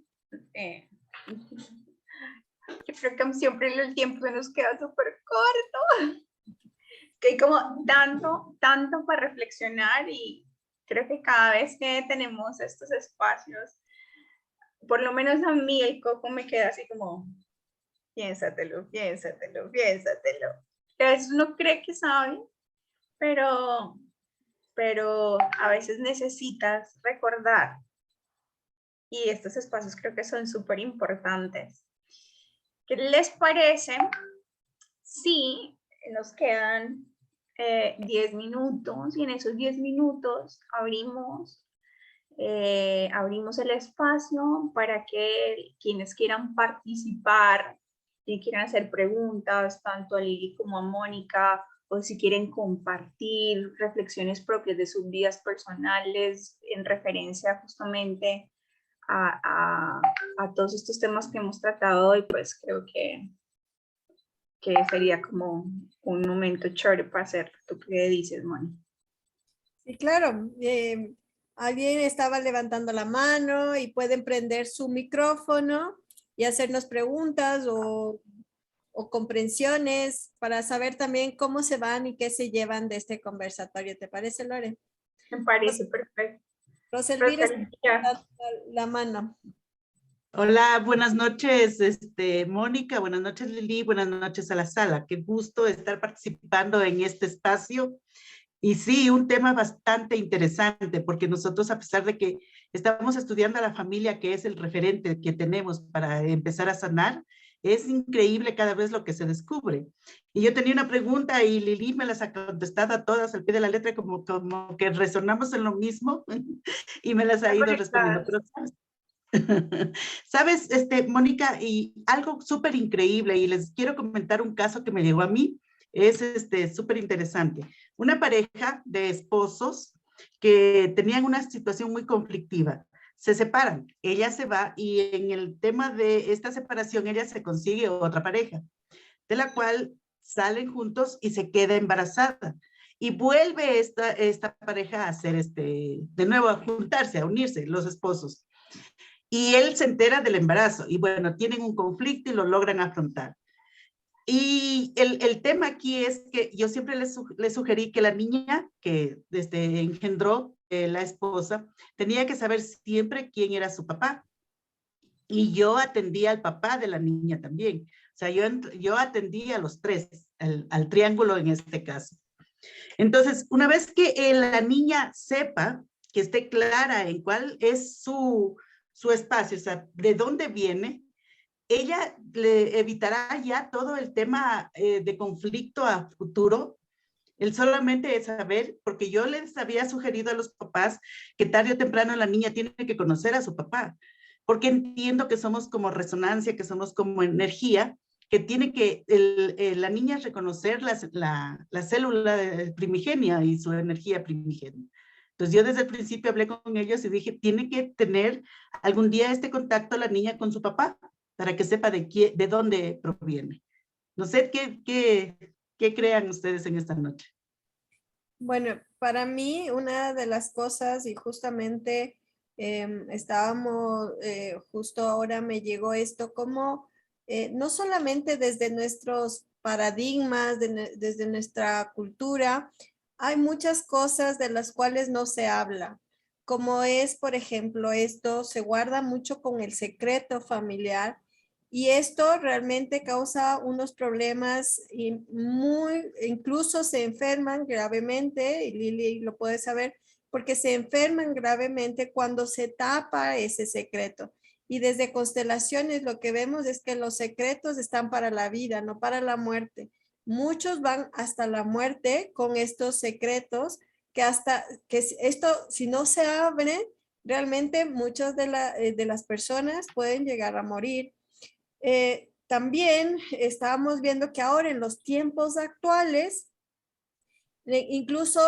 Yo creo que siempre el tiempo se nos queda súper corto. Que hay como tanto para reflexionar y creo que cada vez que tenemos estos espacios, por lo menos a mí el coco me queda así como, piénsatelo, piénsatelo, piénsatelo. A veces uno cree que sabe, pero, pero a veces necesitas recordar y estos espacios creo que son súper importantes. ¿Qué les parece si nos quedan 10 minutos y en esos 10 minutos abrimos el espacio para que quienes quieran participar, y quieran hacer preguntas, tanto a Lili como a Mónica, o si quieren compartir reflexiones propias de sus vidas personales en referencia justamente a todos estos temas que hemos tratado hoy, pues creo que sería como un momento chévere para hacer. ¿Tú qué dices, Moni? Sí, claro. Alguien estaba levantando la mano y pueden prender su micrófono y hacernos preguntas o comprensiones para saber también cómo se van y qué se llevan de este conversatorio. ¿Te parece, Lore? Me parece perfecto. Roselvira está Rosalía. levantando la mano. Hola, buenas noches, Mónica, buenas noches, Lili, buenas noches a la sala. Qué gusto estar participando en este espacio. Y sí, un tema bastante interesante, porque nosotros, a pesar de que estamos estudiando a la familia, que es el referente que tenemos para empezar a sanar, es increíble cada vez lo que se descubre. Y yo tenía una pregunta y Lili me las ha contestado a todas al pie de la letra, como que resonamos en lo mismo y me las ha ido respondiendo. Pero, ¿sabes, Mónica? Y algo súper increíble, y les quiero comentar un caso que me llegó a mí, es súper interesante. Una pareja de esposos que tenían una situación muy conflictiva. Se separan, ella se va y en el tema de esta separación ella se consigue otra pareja, de la cual salen juntos y se queda embarazada. Y vuelve esta pareja a hacer de nuevo a juntarse, a unirse, los esposos. Y él se entera del embarazo y bueno, tienen un conflicto y lo logran afrontar. Y el tema aquí es que yo siempre le sugerí que la niña que engendró la esposa tenía que saber siempre quién era su papá. Y yo atendía al papá de la niña también. O sea, yo atendía a los tres, al triángulo en este caso. Entonces, una vez que la niña sepa, que esté clara en cuál es su espacio, o sea, de dónde viene, ella le evitará ya todo el tema de conflicto a futuro. Él solamente es saber, porque yo les había sugerido a los papás que tarde o temprano la niña tiene que conocer a su papá, porque entiendo que somos como resonancia, que somos como energía, que tiene que la niña reconocer la célula primigenia y su energía primigenia. Entonces yo desde el principio hablé con ellos y dije, tiene que tener algún día este contacto la niña con su papá, para que sepa de dónde proviene. No sé qué crean ustedes en esta noche. Bueno, para mí una de las cosas, y justamente justo ahora me llegó esto, como no solamente desde nuestros paradigmas, desde nuestra cultura, hay muchas cosas de las cuales no se habla, como es, por ejemplo, esto se guarda mucho con el secreto familiar. Y esto realmente causa unos problemas y incluso se enferman gravemente, y Lili lo puede saber, porque se enferman gravemente cuando se tapa ese secreto. Y desde constelaciones lo que vemos es que los secretos están para la vida, no para la muerte. Muchos van hasta la muerte con estos secretos, que esto, si no se abre, realmente muchas de las personas pueden llegar a morir. También estábamos viendo que ahora en los tiempos actuales, incluso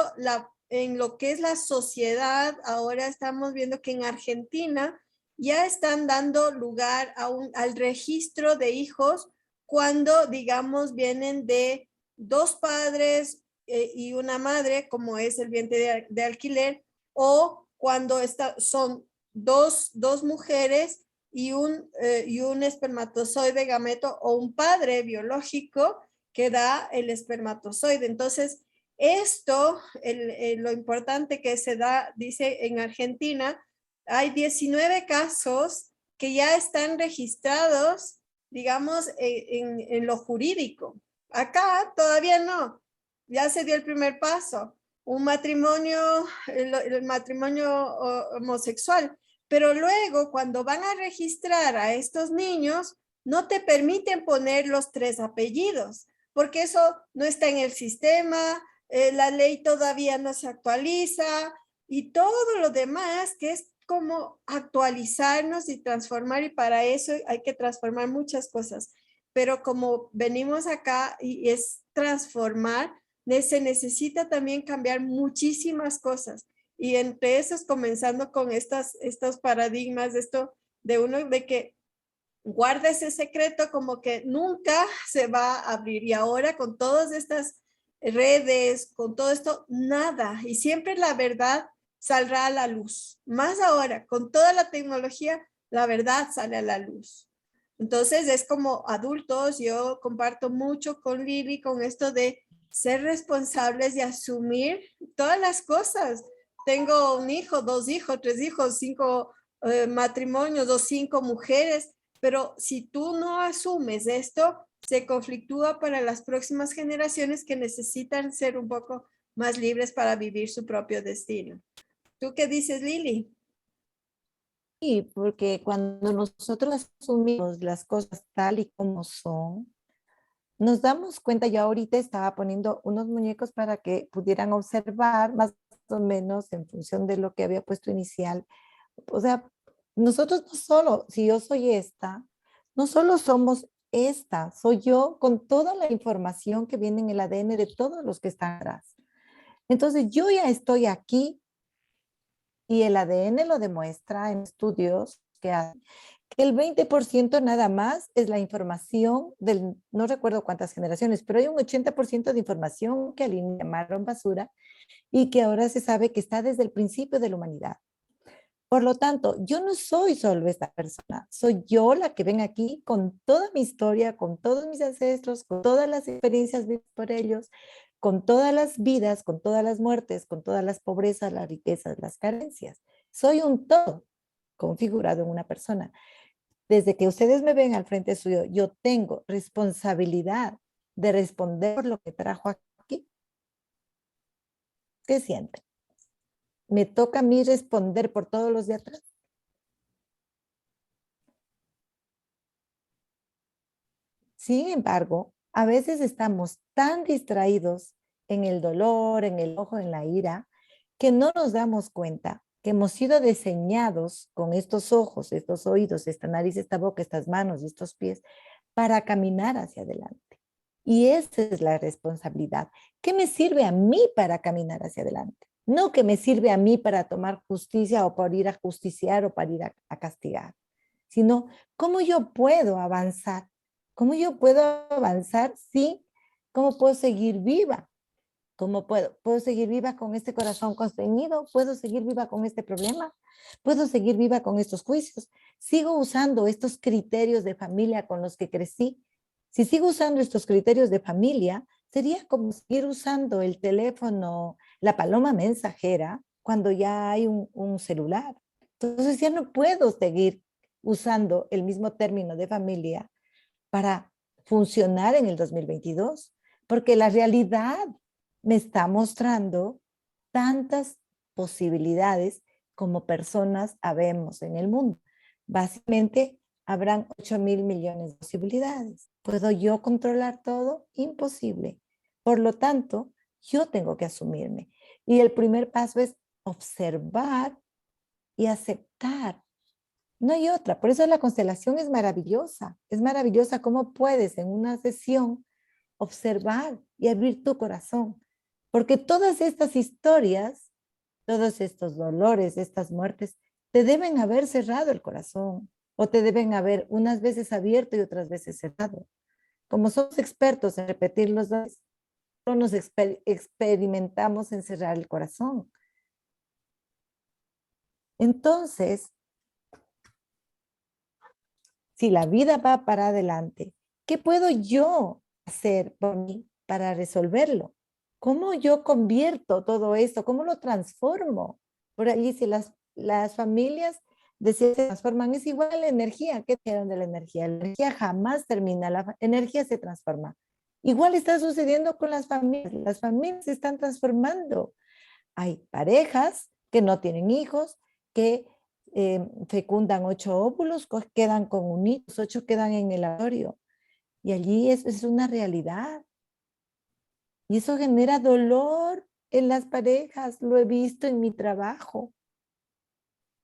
en lo que es la sociedad, ahora estamos viendo que en Argentina ya están dando lugar al registro de hijos cuando, digamos, vienen de dos padres y una madre, como es el vientre de alquiler, o cuando son dos mujeres y un espermatozoide gameto o un padre biológico que da el espermatozoide. Entonces, esto, lo importante que se da, dice en Argentina, hay 19 casos que ya están registrados, digamos, en lo jurídico. Acá todavía no, ya se dio el primer paso, un matrimonio, el matrimonio homosexual. Pero luego, cuando van a registrar a estos niños, no te permiten poner los 3 apellidos, porque eso no está en el sistema, la ley todavía no se actualiza y todo lo demás que es como actualizarnos y transformar, y para eso hay que transformar muchas cosas. Pero como venimos acá y es transformar, se necesita también cambiar muchísimas cosas. Y entre esos, comenzando con estos paradigmas de esto, de uno, de que guarda ese secreto como que nunca se va a abrir. Y ahora con todas estas redes, con todo esto, nada. Y siempre la verdad saldrá a la luz. Más ahora, con toda la tecnología, la verdad sale a la luz. Entonces es como adultos, yo comparto mucho con Lili con esto de ser responsables y asumir todas las cosas. Tengo un hijo, 2 hijos, 3 hijos, 5 matrimonios o 5 mujeres, pero si tú no asumes esto, se conflictúa para las próximas generaciones que necesitan ser un poco más libres para vivir su propio destino. ¿Tú qué dices, Lili? Sí, porque cuando nosotros asumimos las cosas tal y como son, nos damos cuenta. Yo ahorita estaba poniendo unos muñecos para que pudieran observar más o menos en función de lo que había puesto inicial. O sea, nosotros no solo, si yo soy esta, no solo somos esta, soy yo con toda la información que viene en el ADN de todos los que están atrás. Entonces, yo ya estoy aquí y el ADN lo demuestra en estudios que hacen que el 20% nada más es la información del, no recuerdo cuántas generaciones, pero hay un 80% de información que al inicio llamaron basura y que ahora se sabe que está desde el principio de la humanidad. Por lo tanto, yo no soy solo esta persona, soy yo la que ven aquí con toda mi historia, con todos mis ancestros, con todas las experiencias vividas por ellos, con todas las vidas, con todas las muertes, con todas las pobrezas, las riquezas, las carencias. Soy un todo configurado en una persona. Desde que ustedes me ven al frente suyo, yo tengo responsabilidad de responder por lo que trajo aquí. ¿Qué sienten? Me toca a mí responder por todos los de atrás. Sin embargo, a veces estamos tan distraídos en el dolor, en el enojo, en la ira, que no nos damos cuenta que hemos sido diseñados con estos ojos, estos oídos, esta nariz, esta boca, estas manos y estos pies para caminar hacia adelante. Y esa es la responsabilidad. ¿Qué me sirve a mí para caminar hacia adelante? No que me sirve a mí para tomar justicia o para ir a justiciar o para ir a castigar, sino cómo yo puedo avanzar. ¿Cómo yo puedo avanzar? Sí. ¿Cómo puedo seguir viva? ¿Cómo puedo seguir viva con este corazón constreñido? ¿Puedo seguir viva con este problema? ¿Puedo seguir viva con estos juicios? ¿Sigo usando estos criterios de familia con los que crecí? Si sigo usando estos criterios de familia, sería como seguir usando el teléfono, la paloma mensajera, cuando ya hay un celular. Entonces ya no puedo seguir usando el mismo término de familia para funcionar en el 2022, porque la realidad me está mostrando tantas posibilidades como personas habemos en el mundo. Básicamente, habrán 8.000 millones de posibilidades. ¿Puedo yo controlar todo? Imposible. Por lo tanto, yo tengo que asumirme. Y el primer paso es observar y aceptar. No hay otra. Por eso la constelación es maravillosa. Es maravillosa cómo puedes en una sesión observar y abrir tu corazón. Porque todas estas historias, todos estos dolores, estas muertes, te deben haber cerrado el corazón o te deben haber unas veces abierto y otras veces cerrado. Como somos expertos en repetir los dos, no nos experimentamos en cerrar el corazón. Entonces, si la vida va para adelante, ¿qué puedo yo hacer por mí para resolverlo? ¿Cómo yo convierto todo esto? ¿Cómo lo transformo? Por allí, si las familias se transforman, es igual a la energía. ¿Qué dijeron de la energía? La energía jamás termina, la energía se transforma. Igual está sucediendo con las familias se están transformando. Hay parejas que no tienen hijos, que fecundan 8 óvulos, quedan con un hijo, 8 quedan en el laboratorio. Y allí es una realidad. Y eso genera dolor en las parejas, lo he visto en mi trabajo,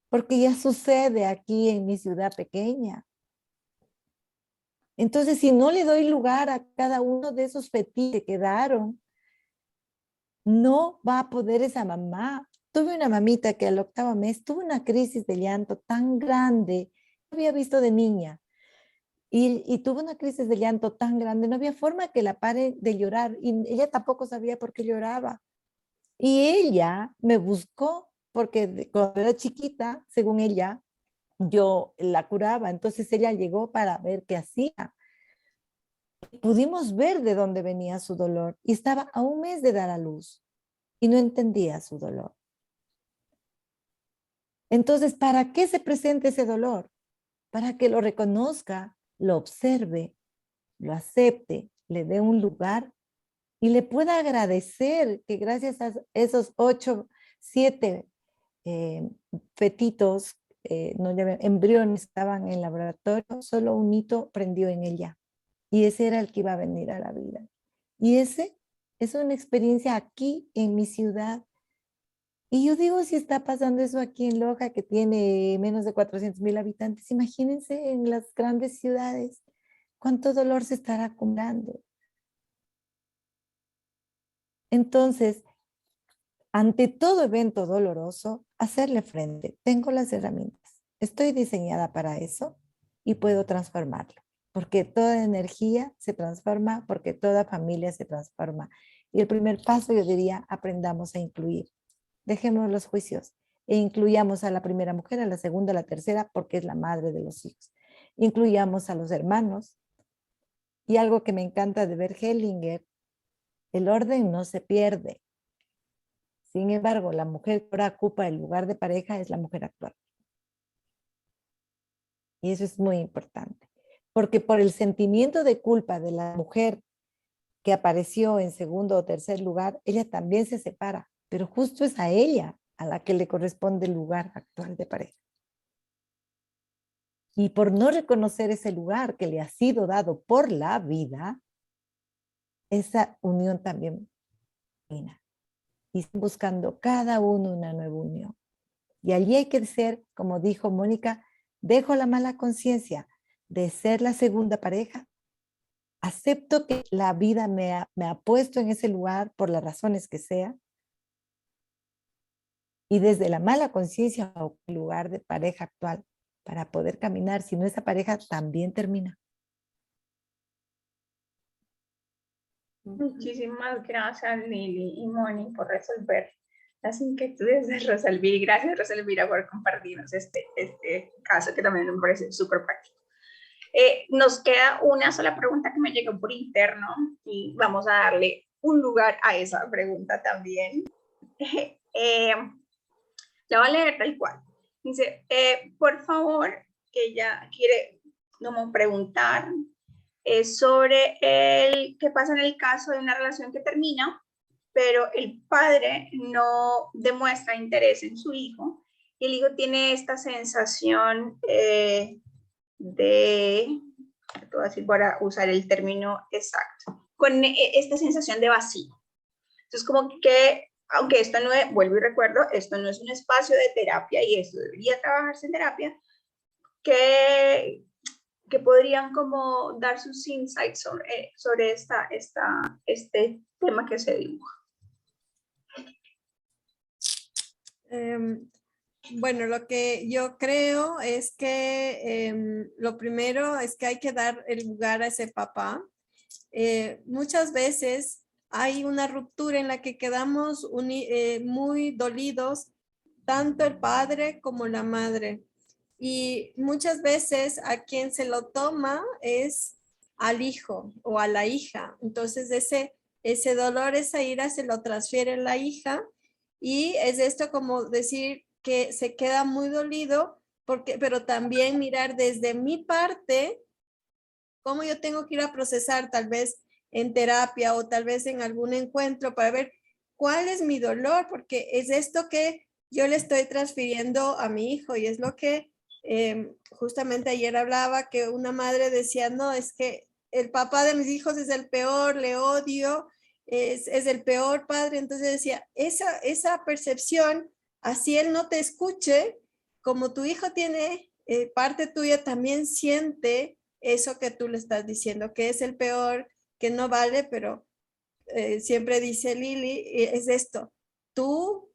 porque ya sucede aquí en mi ciudad pequeña. Entonces, si no le doy lugar a cada uno de esos fetiches que quedaron, no va a poder esa mamá. Tuve una mamita que al 8º mes tuvo una crisis de llanto tan grande, no había visto de niña. Y tuvo una crisis de llanto tan grande, no había forma que la pare de llorar y ella tampoco sabía por qué lloraba. Y ella me buscó porque cuando era chiquita, según ella, yo la curaba. Entonces ella llegó para ver qué hacía. Pudimos ver de dónde venía su dolor y estaba a un mes de dar a luz y no entendía su dolor. Entonces, ¿para qué se presenta ese dolor? Para que lo reconozca, lo observe, lo acepte, le dé un lugar y le pueda agradecer que gracias a esos 8, 7 fetitos, no, embriones estaban en el laboratorio, solo un hito prendió en ella. Y ese era el que iba a venir a la vida. Y ese es una experiencia aquí en mi ciudad. Y yo digo, si está pasando eso aquí en Loja, que tiene menos de 400,000 habitantes, imagínense en las grandes ciudades, cuánto dolor se estará acumulando. Entonces, ante todo evento doloroso, hacerle frente. Tengo las herramientas. Estoy diseñada para eso y puedo transformarlo. Porque toda energía se transforma, porque toda familia se transforma. Y el primer paso, yo diría, aprendamos a incluir. Dejemos los juicios e incluyamos a la primera mujer, a la segunda, a la tercera, porque es la madre de los hijos. Incluyamos a los hermanos. Y algo que me encanta de ver Hellinger, el orden no se pierde. Sin embargo, la mujer que ahora ocupa el lugar de pareja es la mujer actual. Y eso es muy importante. Porque por el sentimiento de culpa de la mujer que apareció en segundo o tercer lugar, ella también se separa. Pero justo es a ella a la que le corresponde el lugar actual de pareja. Y por no reconocer ese lugar que le ha sido dado por la vida, esa unión también termina. Y buscando cada uno una nueva unión. Y allí hay que ser, como dijo Mónica, dejo la mala conciencia de ser la segunda pareja. Acepto que la vida me ha puesto en ese lugar por las razones que sea. Y desde la mala conciencia o el lugar de pareja actual para poder caminar, si no esa pareja también termina. Muchísimas gracias, Lili y Moni, por resolver las inquietudes de Rosalvira. Y gracias, Rosalvira, por compartirnos este caso que también me parece súper práctico. Nos queda una sola pregunta que me llegó por interno y vamos a darle un lugar a esa pregunta también. La voy a leer tal cual. Dice, por favor, ella quiere como preguntar sobre qué pasa en el caso de una relación que termina, pero el padre no demuestra interés en su hijo y el hijo tiene esta sensación para usar el término exacto, con esta sensación de vacío. Entonces, como que, aunque esto no es, vuelvo y recuerdo, esto no es un espacio de terapia y esto debería trabajarse en terapia, que podrían como dar sus insights sobre este tema que se dibuja. Bueno, lo que yo creo es que lo primero es que hay que dar el lugar a ese papá. Muchas veces hay una ruptura en la que quedamos muy dolidos, tanto el padre como la madre. Y muchas veces a quien se lo toma es al hijo o a la hija. Entonces ese dolor, esa ira se lo transfiere a la hija y es esto como decir que se queda muy dolido, pero también mirar desde mi parte cómo yo tengo que ir a procesar tal vez en terapia o tal vez en algún encuentro para ver cuál es mi dolor, porque es esto que yo le estoy transfiriendo a mi hijo y es lo que justamente ayer hablaba que una madre decía, no, es que el papá de mis hijos es el peor, le odio, es el peor padre. Entonces decía, esa percepción, así él no te escuche, como tu hijo tiene parte tuya, también siente eso que tú le estás diciendo, que es el peor, que no vale, pero siempre dice Lili, es esto, tú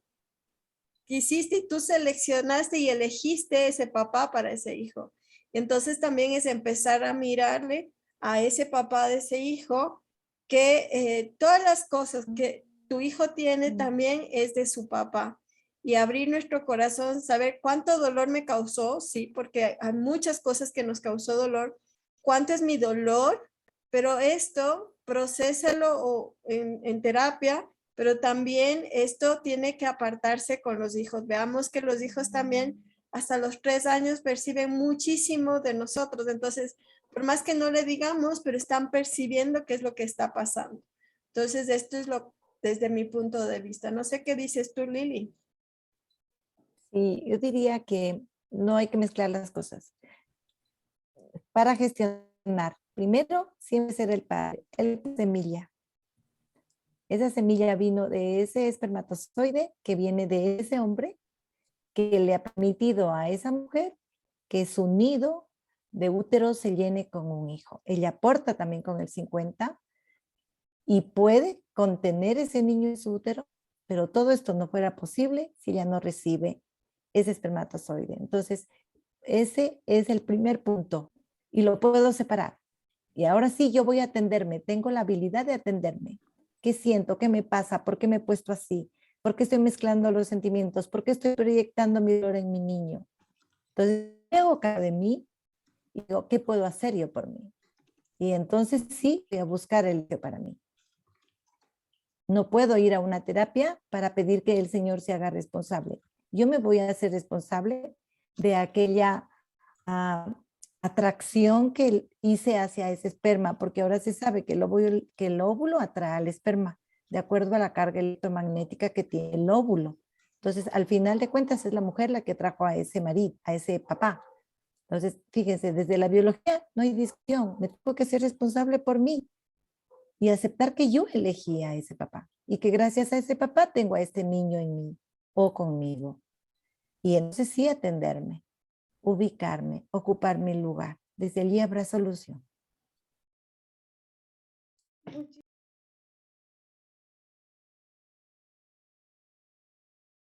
quisiste y tú seleccionaste y elegiste ese papá para ese hijo. Entonces también es empezar a mirarle a ese papá de ese hijo que todas las cosas que tu hijo tiene también es de su papá. Y abrir nuestro corazón, saber cuánto dolor me causó, sí, porque hay muchas cosas que nos causó dolor. ¿Cuánto es mi dolor? Pero esto, procésalo en terapia, pero también esto tiene que apartarse con los hijos. Veamos que los hijos también hasta los 3 años perciben muchísimo de nosotros. Entonces, por más que no le digamos, pero están percibiendo qué es lo que está pasando. Entonces, esto es lo desde mi punto de vista. No sé qué dices tú, Lili. Sí, yo diría que no hay que mezclar las cosas. Para gestionar, primero, siempre ser el padre, el semilla. Esa semilla vino de ese espermatozoide que viene de ese hombre que le ha permitido a esa mujer que su nido de útero se llene con un hijo. Ella aporta también con el 50 y puede contener ese niño en su útero, pero todo esto no fuera posible si ella no recibe ese espermatozoide. Entonces, ese es el primer punto y lo puedo separar. Y ahora sí, yo voy a atenderme, tengo la habilidad de atenderme. ¿Qué siento? ¿Qué me pasa? ¿Por qué me he puesto así? ¿Por qué estoy mezclando los sentimientos? ¿Por qué estoy proyectando mi dolor en mi niño? Entonces, me hago cargo de mí y digo, ¿qué puedo hacer yo por mí? Y entonces sí, voy a buscar el que para mí. No puedo ir a una terapia para pedir que el Señor se haga responsable. Yo me voy a hacer responsable de aquella atracción que hice hacia ese esperma, porque ahora se sabe que el óvulo atrae al esperma, de acuerdo a la carga electromagnética que tiene el óvulo. Entonces, al final de cuentas, es la mujer la que trajo a ese marido, a ese papá. Entonces, fíjense, desde la biología no hay discusión, me tengo que ser responsable por mí y aceptar que yo elegí a ese papá y que gracias a ese papá tengo a este niño en mí o conmigo. Y entonces sí atenderme, ubicarme, ocupar mi lugar. Desde allí habrá solución.